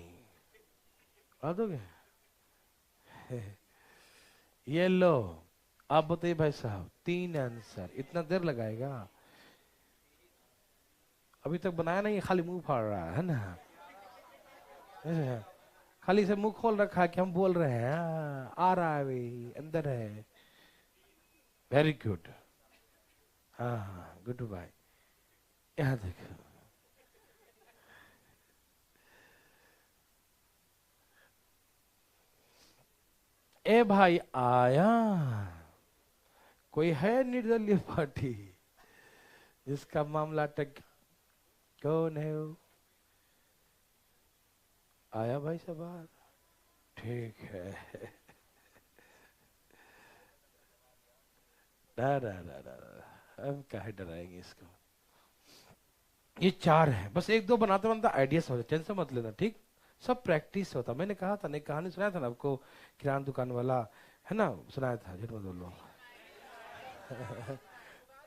उड़ा दोगे? ये लो। आप बताइए भाई साहब, 3 आंसर, इतना देर लगाएगा? अभी तक बनाया नहीं, खाली मुंह फाड़ रहा है ना, खाली से मुंह खोल रखा है कि हम बोल रहे हैं। आ रहा है भाई, अंदर है। Very good. हाँ हाँ, गुड भाई। यहाँ देखो, ए भाई आया, कोई है निर्दलीय पार्टी जिसका मामला टक? कौन है वो? आया भाई साहब बाहर? ठीक है। ना ना ना ना ना, हम काहे डराएंगे इसको। ये 4 है, बस 1 2 बनाते बनाते आइडिया समझ, टेंशन मत लेना, ठीक। सब प्रैक्टिस होता। मैंने कहा था, नहीं कहानी सुनाया था ना आपको, किराना दुकान वाला, है ना, सुनाया था, झूठ मत बोलो।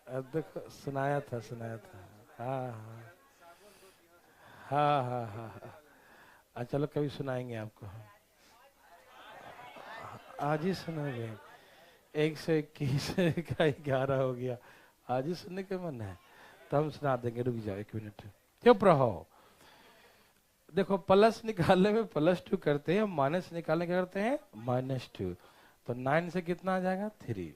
अब देखो सुनाया था, सुनाया था। हाँ हाँ हाँ हाँ हाँ हाँ। चलो कभी सुनाएंगे आपको। आज ही सुनोगे? 121 का 11 हो गया। आज ही सुनने का मन है तो हम सुना देंगे। रुक जाओ 1 मिनट, चुप रहो। देखो प्लस निकालने में +2 करते हैं, माइनस निकालने क्या करते हैं, -2। तो 9 से कितना आ जाएगा, 3।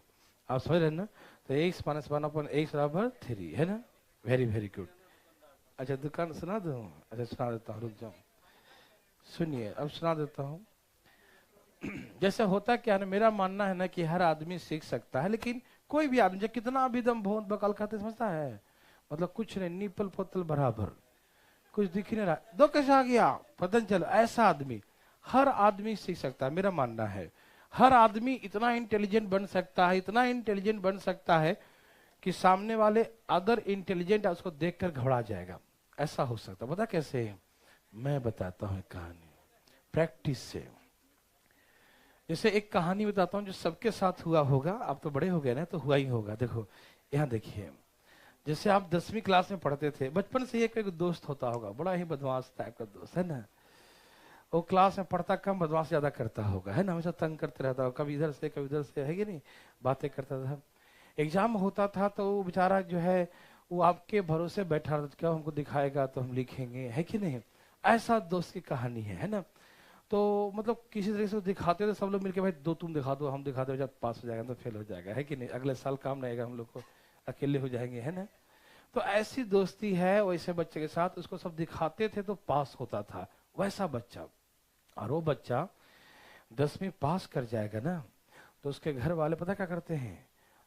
आप समझ रहे हैं ना? तो x - 1/x बराबर 3 है ना। Very very good. अच्छा दुकान सुना दूं? अच्छा सुना देता हूँ, रुक जाओ। सुनिए अब सुना देता हूँ। जैसे होता क्या है ना, मेरा मानना है ना कि हर आदमी सीख सकता है, लेकिन कोई भी आदमी जो कितना भी दम भोंद बकाल खाते समझता है, मतलब कुछ नहीं, नीपल पोतल बराबर, कुछ दिख ही नहीं रहा, दो कैसे आ गया पता नहीं चलो, ऐसा आदमी हर आदमी सीख सकता है। मेरा मानना है हर आदमी इतना इंटेलिजेंट बन सकता है, इतना इंटेलिजेंट बन सकता है कि सामने वाले अगर इंटेलिजेंट है उसको देखकर घबरा जाएगा। ऐसा हो सकता है, पता कैसे? मैं बताता हूँ एक कहानी प्रैक्टिस से। जैसे एक कहानी बताता हूँ जो सबके साथ हुआ होगा, आप तो बड़े हो गए ना तो हुआ ही होगा। देखो यहाँ देखिए, जैसे आप 10वीं क्लास में पढ़ते थे, बचपन से एक दोस्त होता होगा, बड़ा ही बदमाश टाइप का दोस्त है ना। वो क्लास में पढ़ता कम, बदमाश ज्यादा करता होगा है ना, हमेशा तंग करते रहता होगा, कभी इधर से कभी उधर से, है कि नहीं, बातें करता था। एग्जाम होता था तो वो बेचारा जो है वो आपके भरोसे बैठा रहता, क्या हमको दिखाएगा तो हम लिखेंगे, है कि नहीं। ऐसा दोस्त की कहानी है ना। तो मतलब किसी तरीके से दिखाते थे, सब लोग मिलके भाई दो तुम दिखा दो, हम दिखाते हो, जब पास हो जाएगा तो फेल हो जाएगा, है कि नहीं, अगले साल काम रहेगा हम लोग को, अकेले हो जाएंगे, है ना। तो ऐसी दोस्ती है वैसे बच्चे के साथ, उसको सब दिखाते थे तो पास होता था वैसा बच्चा। और वो बच्चा 10वीं पास कर जाएगा ना, तो उसके घर वाले पता क्या करते हैं,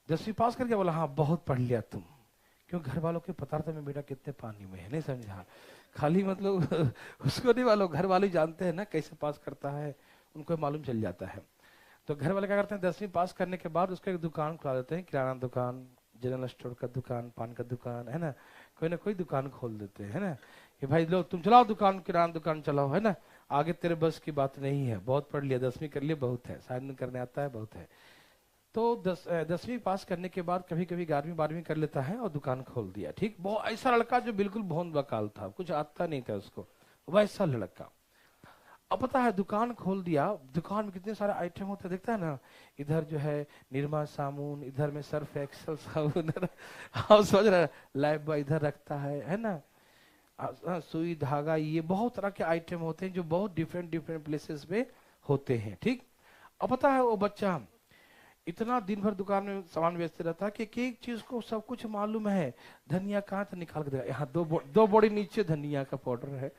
10वीं पास करके बोला हाँ बहुत पढ़ लिया तुम। क्यों, घर वालों को पता था मैं बेटा कितने पानी में है, नहीं समझा, खाली मतलब उसको नहीं मालूम, घर वाले जानते हैं ना कैसे पास करता है, उनको मालूम चल जाता है। तो घर वाले क्या करते हैं, 10वीं पास करने के बाद उसको एक दुकान खुला देते हैं, किराना दुकान, जनरल स्टोर का दुकान, पान का दुकान, है ना, कोई ना कोई दुकान खोल देते हैं, है ना, कि भाई लो तुम चलाओ दुकान, किराना दुकान चलाओ, है ना, आगे तेरे बस की बात नहीं है, बहुत पढ़ लिया, 10वीं कर लिया बहुत है, शायद करने आता है बहुत है। तो 10वीं पास करने के बाद कभी कभी 11वीं 12वीं कर लेता है और दुकान खोल दिया, ठीक। वो ऐसा लड़का जो बिल्कुल भोंद बकाल था, कुछ आता नहीं था उसको, वैसा लड़का। अब पता है दुकान खोल दिया, दुकान में कितने सारे आइटम होते हैं, देखता है ना, इधर जो है निरमा साबुन, इधर में सर्फ एक्सल साबुन, आप समझ रहे, लाइफ बॉय इधर रखता है ना, सुई धागा, ये बहुत तरह के आइटम होते हैं जो बहुत डिफरेंट डिफरेंट प्लेसेस पे होते हैं, ठीक। अब पता है वो बच्चा इतना दिन भर दुकान में सामान बेचते रहता है कि एक चीज को सब कुछ मालूम है, धनिया कहाँ से निकाल के देगा, यहाँ दो बोरी नीचे धनिया का पाउडर है,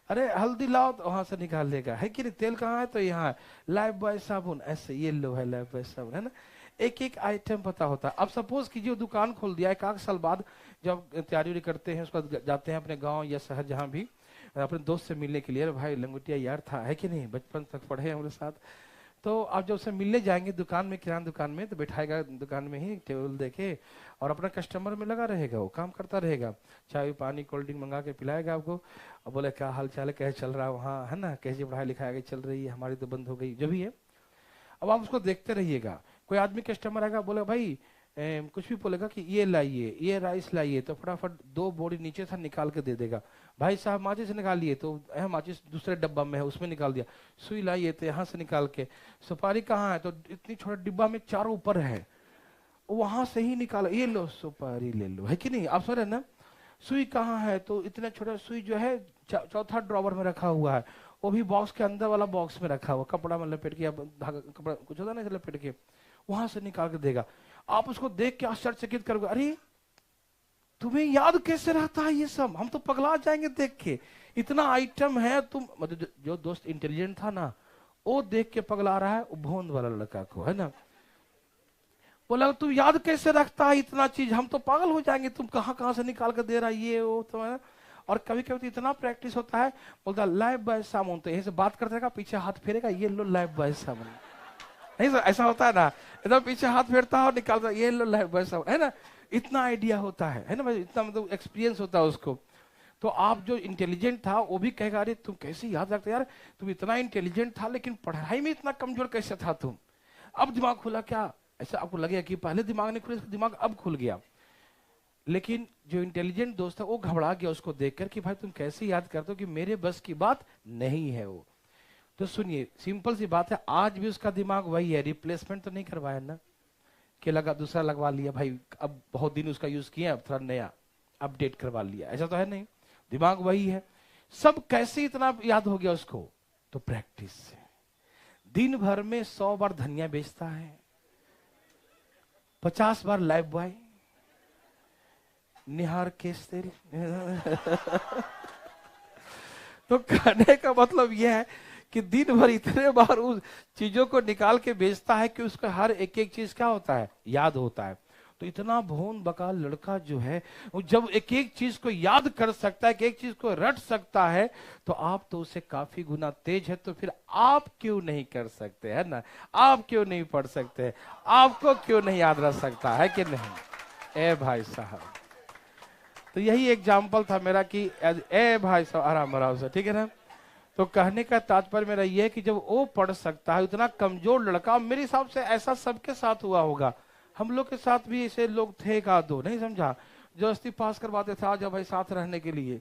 अरे हल्दी लाओ तो वहां से निकाल लेगा, है कि नहीं, तेल कहाँ है तो यहाँ, लाइफ बॉय साबुन ऐसे, ये लो है लाइफ बॉय साबुन, है ना, एक एक आइटम पता होता है। अब सपोज कीजिए दुकान खोल दिया, एक आध साल बाद जब तैयारी करते हैं उसके बाद जाते हैं अपने गाँव या शहर जहाँ भी अपने दोस्त से मिलने के लिए, अरे भाई लंगोटिया यार था, है कि नहीं, बचपन तक पढ़े हमारे साथ। तो आप जब उसे मिलने जाएंगे दुकान में, किराना दुकान में, तो बैठाएगा दुकान में ही टेबल देके, और अपना कस्टमर में लगा रहेगा, वो काम करता रहेगा, चाय पानी कोल्ड ड्रिंक मंगा के पिलाएगा आपको, और बोले क्या हाल चाल है, कैसे चल रहा है वहाँ, है ना, कैसी पढ़ाई लिखाई आगे चल रही है, हमारी तो बंद हो गई, जो भी है। अब आप उसको देखते रहिएगा, कोई आदमी कस्टमर आएगा, बोले भाई कुछ भी बोलेगा कि ये लाइए, ये राइस लाइए, तो फटाफट 2 बोरी नीचे से निकाल के दे देगा, भाई साहब माचिस निकालिए, तो माचिस दूसरे डब्बा में है उसमें निकाल दिया, सुई लाइए तो यहाँ से निकाल के, सुपारी कहाँ है तो इतनी छोटा डिब्बा में 4 ऊपर है, वहां से ही निकाला, ये लो सुपारी ले लो, है कि नहीं, आप समझ रहे ना। सुई कहाँ है तो इतना छोटा सुई जो है चौथा ड्रॉवर में रखा हुआ है, वो भी बॉक्स के अंदर वाला बॉक्स में रखा हुआ, कपड़ा में लपेट के, धागा कपड़ा कुछ होता ना लपेट के, वहां से निकाल के देगा। आप उसको देख के आश्चर्यचकित करोगे, अरे तुम्हें याद कैसे रहता है ये सब, हम तो पगला जाएंगे देख के, इतना आइटम है तुम, मतलब जो दोस्त इंटेलिजेंट था ना वो देख के पगला रहा है, भोंद वाला लड़का को, है ना, बोला तू याद कैसे रखता है इतना चीज, हम तो पागल हो जाएंगे, तुम कहाँ कहाँ से निकाल कर दे रहा है ये वो तो, है ना? और कभी कभी तो इतना प्रैक्टिस होता है, बोलता लाइफ बॉय साबुन, तो यहीं से बात करते रहेगा, पीछे हाथ फेरेगा, ये लो लाइफ बॉय साबुन, नहीं सर ऐसा होता है ना, एकदम पीछे हाथ फेरता है और निकालता, ये लो लाइफ बॉय साबुन, है ना, इतना आइडिया होता है ना भाई, इतना मतलब एक्सपीरियंस होता है उसको। तो आप जो इंटेलिजेंट था वो भी कहेगा अरे तुम कैसे याद रखते यार, तुम इतना इंटेलिजेंट था लेकिन पढ़ाई में इतना कमजोर कैसे था तुम, अब दिमाग खुला क्या, ऐसा आपको लगेगा कि पहले दिमाग नहीं खुला, दिमाग अब खुल गया। लेकिन जो इंटेलिजेंट दोस्त है वो घबरा गया उसको देखकर कि भाई तुम कैसे याद करते हो कि मेरे बस की बात नहीं है वो। तो सुनिए, सिंपल सी बात है, आज भी उसका दिमाग वही है, रिप्लेसमेंट तो नहीं करवाया ना, कि लगा दूसरा लगवा लिया भाई, अब बहुत दिन उसका यूज किया, अब थोड़ा नया अपडेट करवा लिया, ऐसा तो है नहीं, दिमाग वही है। सब कैसे इतना याद हो गया उसको? तो प्रैक्टिस से। दिन भर में 100 बार धनिया बेचता है, 50 बार लाइफ बॉय, निहार केस तेल तो कहने का मतलब यह है कि दिन भर इतने बार उस चीजों को निकाल के बेचता है कि उसका हर एक एक चीज क्या होता है, याद होता है। तो इतना भोन बका लड़का जो है, वो जब एक एक चीज को याद कर सकता है, एक एक चीज को रट सकता है, तो आप तो उससे काफी गुना तेज है, तो फिर आप क्यों नहीं कर सकते, है ना? आप क्यों नहीं पढ़ सकते? आपको क्यों नहीं याद रख सकता है कि नहीं? ए भाई साहब, तो यही एग्जाम्पल था मेरा कि ए भाई साहब आराम आराम से, ठीक है ना? तो कहने का तात्पर्य मेरा यह है कि जब वो पढ़ सकता है, उतना कमजोर लड़का, मेरे हिसाब से ऐसा सबके साथ हुआ होगा, हम लोग के साथ भी ऐसे लोग थे का दो, नहीं समझा, जबरदस्ती पास करवाते थे, आ जाओ भाई साथ रहने के लिए,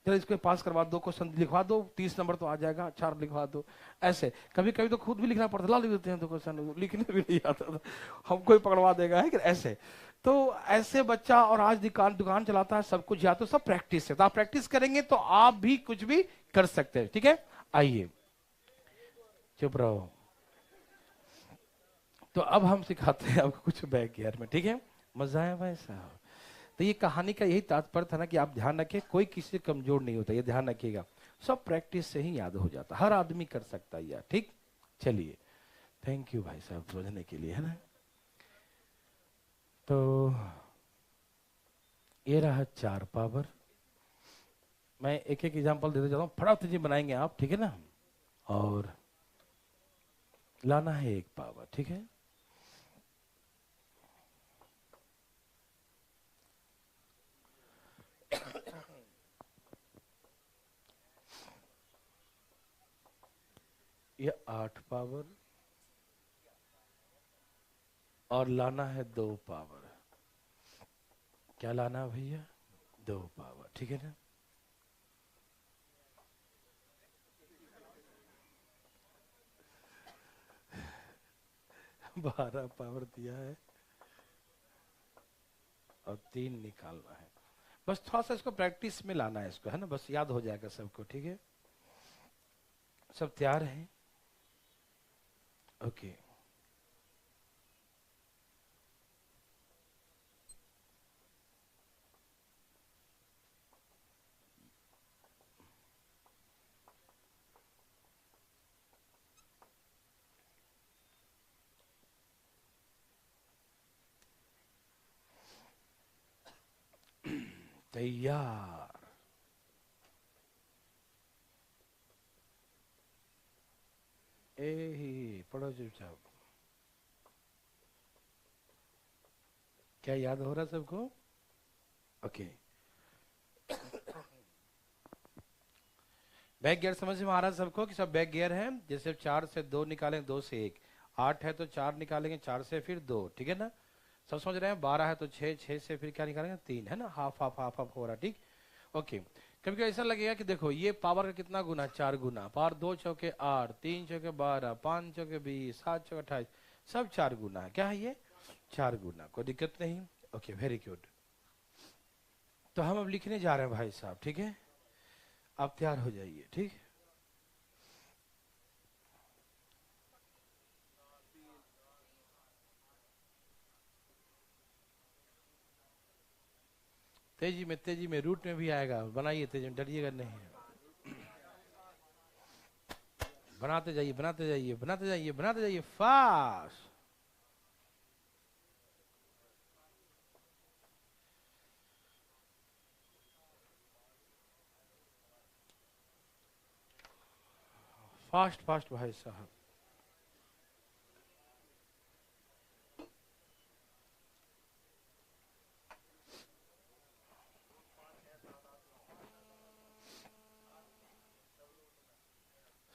चलो इसको पास करवा दो, क्वेश्चन लिखवा दो, 30 नंबर तो आ जाएगा, 4 लिखवा दो। ऐसे कभी कभी तो खुद भी लिखना पड़ता, ला लिख देते हैं तो क्वेश्चन लिखने भी नहीं आता था, हमको ही पकड़वा देगा, है कि ऐसे। तो ऐसे बच्चा, और आज दुकान दुकान चलाता है, सब कुछ, या तो सब प्रैक्टिस है, तो आप प्रैक्टिस करेंगे तो आप भी कुछ भी कर सकते हैं, ठीक है? आइए, चुप रहो। तो अब हम सिखाते हैं आपको कुछ बैक गियर में, ठीक है? मजा आया भाई साहब? तो ये कहानी का यही तात्पर्य था ना कि आप ध्यान रखें, कोई किसी से कमजोर नहीं होता, ये ध्यान रखिएगा, सब प्रैक्टिस से ही याद हो जाता, हर आदमी कर सकता है यार, ठीक? चलिए, थैंक यू भाई साहब समझने के लिए, है ना? तो ये रहा 4 पावर। मैं एक एक एग्जांपल देते जाता हूँ, फटाफट जी बनाएंगे आप, ठीक है ना? और लाना है 1 पावर, ठीक है? ये 8 पावर, और लाना है 2 पावर। क्या लाना है भैया? 2 पावर, ठीक है ना? 12 पावर दिया है, और 3 निकालना है। बस थोड़ा सा इसको प्रैक्टिस में लाना है इसको, है ना? बस याद हो जाएगा सबको, ठीक है? सब तैयार हैं? ओके। तैयार। ए पढ़ो चुपचाप। क्या याद हो रहा सबको? ओके। बैक गियर समझ में आ रहा है सबको कि सब बैक गियर है? जैसे 4 से 2 निकालेंगे, 2 से 1, 8 है तो 4 निकालेंगे, 4 से फिर 2, ठीक है ना? सब समझ रहे हैं? 12 है तो 6, 6 से फिर क्या निकालेंगे? 3, है ना? हाफ हाफ हाफ हाफ हो रहा, ठीक? ओके। कभी कभी ऐसा लगेगा कि देखो ये पावर का कितना गुना, 4 गुना, पावर 2 चौके 8, 3 चौके 12, 5 चौके 20, 7 चौके 28, सब 4 गुना है। क्या है ये? 4 गुना, कोई दिक्कत नहीं। Okay, very good. तो हम अब लिखने जा रहे हैं भाई साहब, ठीक है? आप तैयार हो जाइए, ठीक? तेजी में रूट में भी आएगा, बनाइए तेजी में, डरिएगा नहीं। बनाते जाइए बनाते जाइए बनाते जाइए बनाते जाइए, फास्ट। फास्ट फास्ट भाई साहब।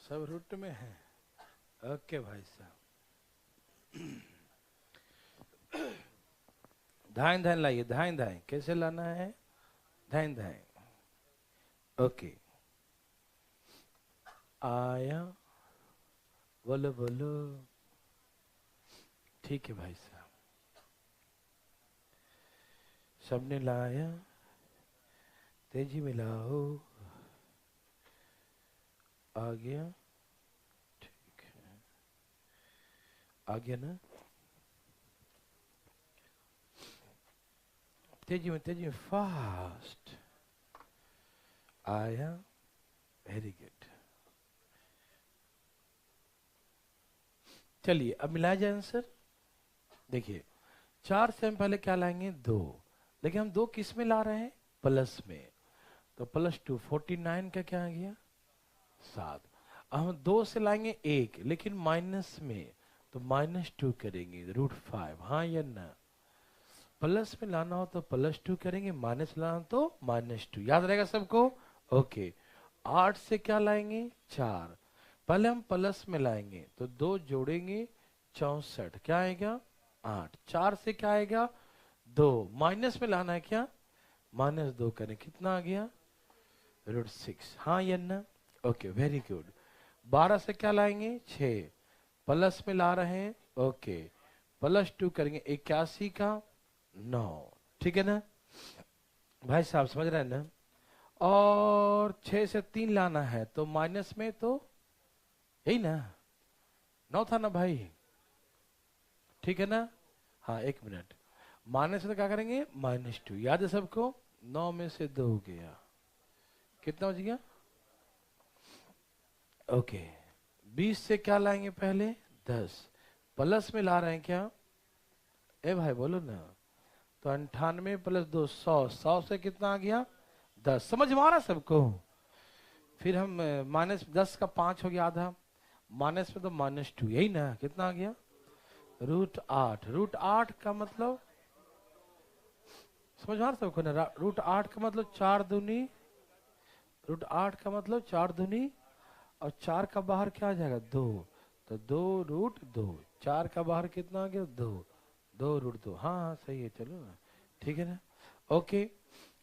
सब रूट में है। ओके भाई साहब। धाएं धाएं लाइए, धाएं धाएं कैसे लाना है, धाएं धाएं। ओके, आया, बोलो बोलो। ठीक है भाई साहब, सबने लाया, तेजी में लाओ, आ गया, ठीक है, आ गया ना, तेजी में फास्ट, आया, वेरी गुड। चलिए अब मिलाया जाए आंसर। देखिए 4 से हम पहले क्या लाएंगे, 2, लेकिन हम 2 किस में ला रहे हैं, प्लस में, तो +2, 49 का क्या आ गया, 7। अब हम 2 से लाएंगे 1, लेकिन माइनस में, तो -2 करेंगे, √5, हाँ या ना। प्लस में लाना हो तो +2 करेंगे, माइनस लाना हो तो -2, याद रहेगा सबको। ओके, 8 से क्या लाएंगे, 4, पहले हम प्लस में लाएंगे तो 2 जोड़ेंगे, 64, क्या आएगा, 8। 4 से क्या आएगा, 2, माइनस में लाना है क्या, -2 करें, कितना आ गया, √6, हाँ या ना। Okay very good. 12 से क्या लाएंगे, 6, प्लस में ला रहे हैं, ओके, +2 करेंगे, 81 का 9, ठीक है ना भाई साहब, समझ रहे हैं ना। और 6 से 3 लाना है तो माइनस में, तो यही ना, 9 था ना भाई, ठीक है ना। हाँ 1 मिनट, माइनस में तो क्या करेंगे, -2, याद है सबको। 9 में से 2 गया, कितना बच गया, ओके। 20 से क्या लाएंगे पहले, 10, प्लस में ला रहे हैं क्या, ए भाई बोलो ना, तो 98 + 2 100, 100 से कितना आ गया, 10, समझ में आ रहा सबको। फिर हम -10 का 5 हो गया आधा, माइनस में तो -2, यही ना, कितना आ गया, √8, √8 का मतलब समझ में आ रहा सबको ना, √8 का मतलब 4 दूनी, √8 का मतलब 4 दूनी, और 4 का बाहर क्या आ जाएगा, 2, तो 2√2, 4 का बाहर कितना आ गया, 2, 2√2, हाँ हाँ सही है, चलो ना, ठीक है ना। ओके,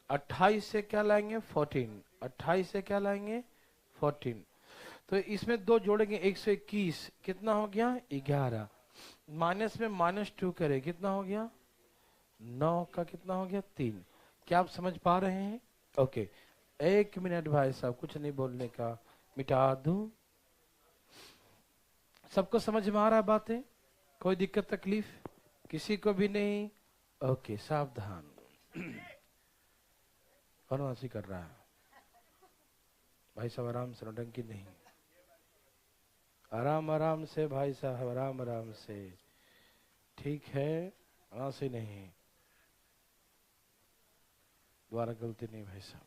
28 से क्या लाएंगे, 14, 28 से क्या लाएंगे, 14, तो इसमें 2 जोड़ेंगे, 121, कितना हो गया, 11, माइनस में -2 करें, कितना हो गया, 9 का कितना हो गया, 3। क्या आप समझ पा रहे हैं। ओके, 1 मिनट भाई साहब, कुछ नहीं बोलने का, मिटा दूं, सबको समझ में आ रहा है बातें, कोई दिक्कत तकलीफ किसी को भी नहीं। ओके सावधान, बनवासी कर रहा है भाई साहब, आराम से, नौटंकी नहीं, आराम आराम से भाई साहब, आराम आराम से, ठीक है, से नहीं, दोबारा गलती नहीं भाई साहब।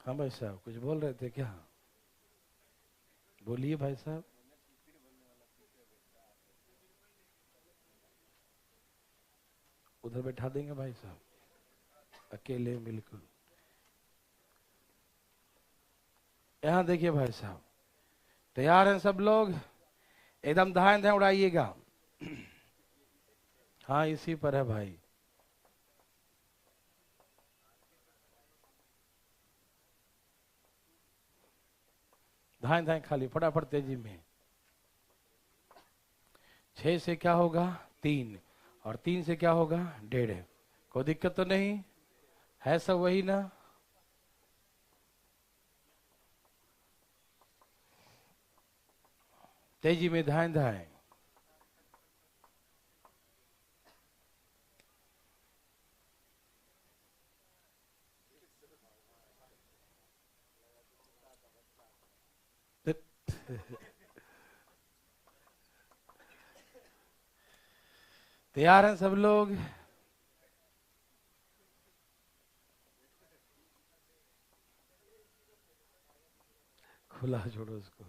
हाँ भाई साहब, कुछ बोल रहे थे क्या, बोलिए भाई साहब। उधर बैठा देंगे भाई साहब, अकेले बिल्कुल। यहाँ देखिए भाई साहब, तैयार हैं सब लोग, एकदम धाएं धाएं उड़ाइएगा। हाँ इसी पर है भाई, धाएं धाएं खाली, फटाफट तेजी में। 6 से क्या होगा, 3, और 3 से क्या होगा, 1.5, कोई दिक्कत तो नहीं है, सब वही ना। तेजी में धाएं धाएं, तैयार हैं सब लोग, खुला छोड़ो उसको।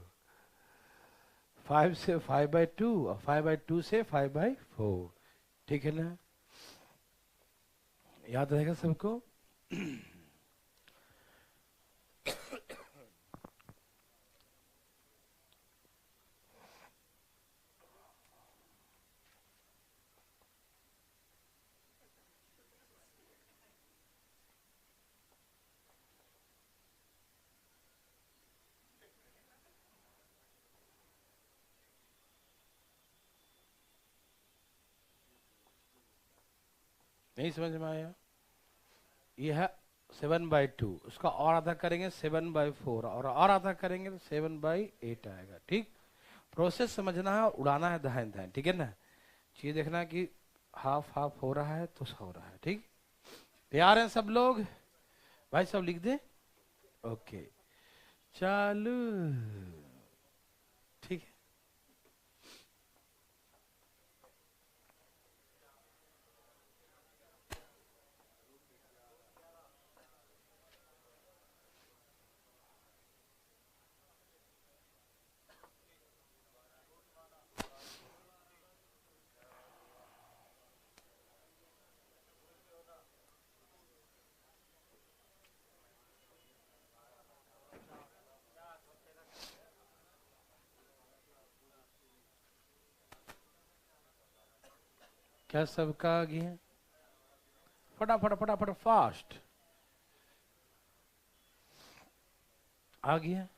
5 से 5/2, और 5/2 से 5/4, ठीक है ना, याद रहेगा सबको। नहीं समझ में आया? ये है 7/2, उसका और आधा करेंगे 7/4, और आधा करेंगे तो 7/8 आएगा। ठीक, प्रोसेस समझना है, उड़ाना है दाएं दाएं, ठीक है ना? चीज देखना कि हाफ हाफ हो रहा है तो हो रहा है। ठीक, तैयार हैं सब लोग? भाई सब लिख दे। ओके, चालू। ठीक है, क्या सबका आ गया? फटाफट फटाफट फास्ट आ गया।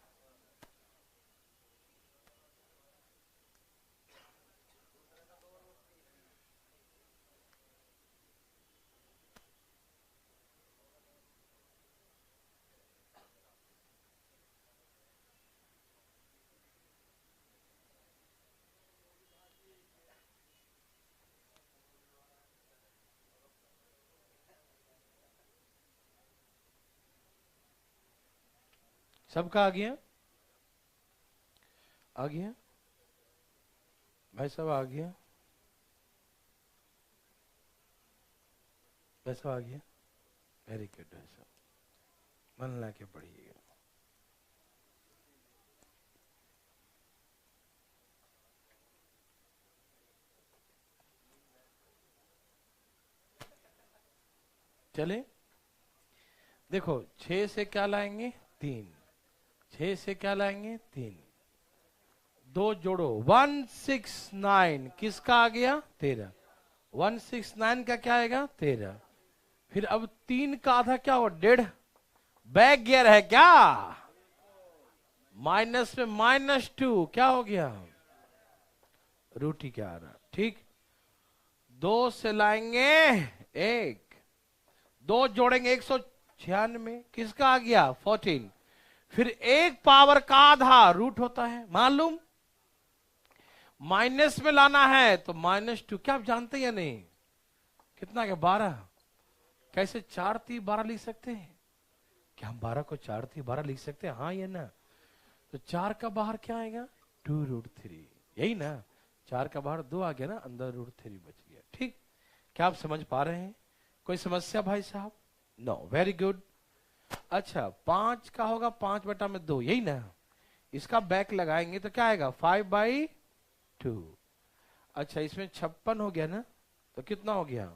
सबका आ गया? आ गया भाई, सब आ गया भाई, सब आ गया। वेरी गुड भाई साहब, मन ला के पढ़िएगा। चले, देखो 6 से क्या लाएंगे? 3। 6 से क्या लाएंगे? 3। 2 जोड़ो 169, किसका आ गया? 13। 169 का क्या आएगा? 13। फिर अब 3 का आधा क्या हो? 1.5। बैक गियर है क्या? माइनस में -2 क्या हो गया? रूट क्या आ रहा? ठीक, 2 से लाएंगे 1, 2 जोड़ेंगे 196, किसका आ गया? 14। फिर 1 पावर का आधा रूट होता है, मालूम? माइनस में लाना है तो -2, क्या आप जानते हैं या नहीं? कितना क्या? 12। कैसे 4 3 12 लिख सकते हैं? क्या हम 12 को 4 3 12 लिख सकते हैं? हाँ या ना? तो 4 का बाहर क्या आएगा? 2√3, यही ना? 4 का बाहर 2 आ गया ना, अंदर √3 बच गया। ठीक, क्या आप समझ पा रहे हैं? कोई समस्या भाई साहब? No, very good. अच्छा, 5 का होगा 5/2, यही ना? इसका बैक लगाएंगे तो क्या आएगा? 5/2। अच्छा, इसमें 56 हो गया ना, तो कितना हो गया?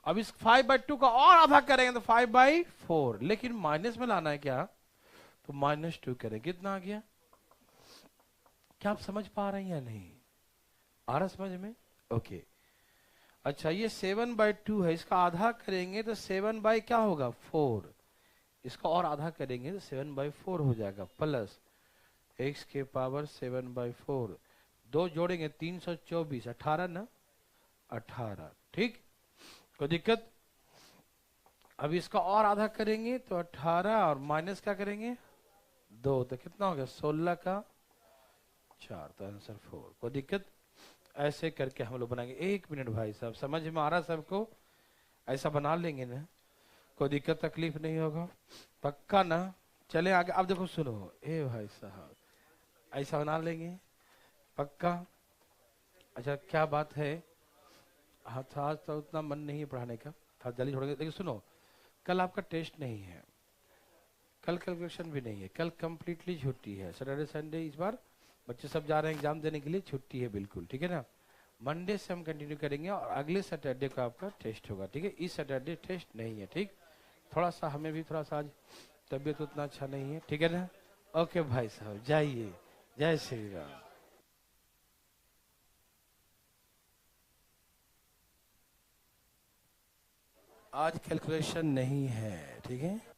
अब इस 5/2 का और आधा करेंगे तो 5/4, लेकिन माइनस में लाना है क्या? तो -2 करें, कितना आ गया? क्या आप समझ पा रहे हैं या नहीं? आ रहा समझ में? ओके। अच्छा, ये 7/2 है, इसका आधा करेंगे तो 7 क्या होगा? 4। इसका और आधा करेंगे तो 7/4 हो जाएगा, प्लस x के पावर 7/4। 2 जोड़ेंगे 324, 18 ना? 18। ठीक, कोई दिक्कत? अब इसका और आधा करेंगे तो 18, और माइनस क्या करेंगे? 2, तो कितना हो गया? 16 का 4, तो आंसर 4। कोई दिक्कत? ऐसे करके हम लोग बनाएंगे। 1 मिनट भाई साहब, समझ में आ रहा सबको? ऐसा बना लेंगे ना, कोई दिक्कत तकलीफ नहीं होगा? पक्का ना? चले आगे। अब देखो सुनो, ए भाई साहब, ऐसा बना लेंगे पक्का? अच्छा, क्या बात है? हाँ, तो आज तो उतना मन नहीं है पढ़ाने का, था जल्दी छोड़ेंगे। लेकिन सुनो, कल आपका टेस्ट नहीं है, कल कैलकुलेशन भी नहीं है, कल कंप्लीटली छुट्टी है। सैटरडे संडे इस बार बच्चे सब जा रहे हैं एग्जाम देने के लिए, छुट्टी है बिल्कुल, ठीक है ना? मंडे से हम कंटिन्यू करेंगे, और अगले सैटरडे को आपका टेस्ट होगा, ठीक है? इस सैटरडे टेस्ट नहीं है, ठीक? थोड़ा सा हमें भी थोड़ा सा आज तबीयत उतना अच्छा नहीं है, ठीक है ना? ओके भाई साहब, जाइए। जय श्री राम। आज कैलकुलेशन नहीं है, ठीक है?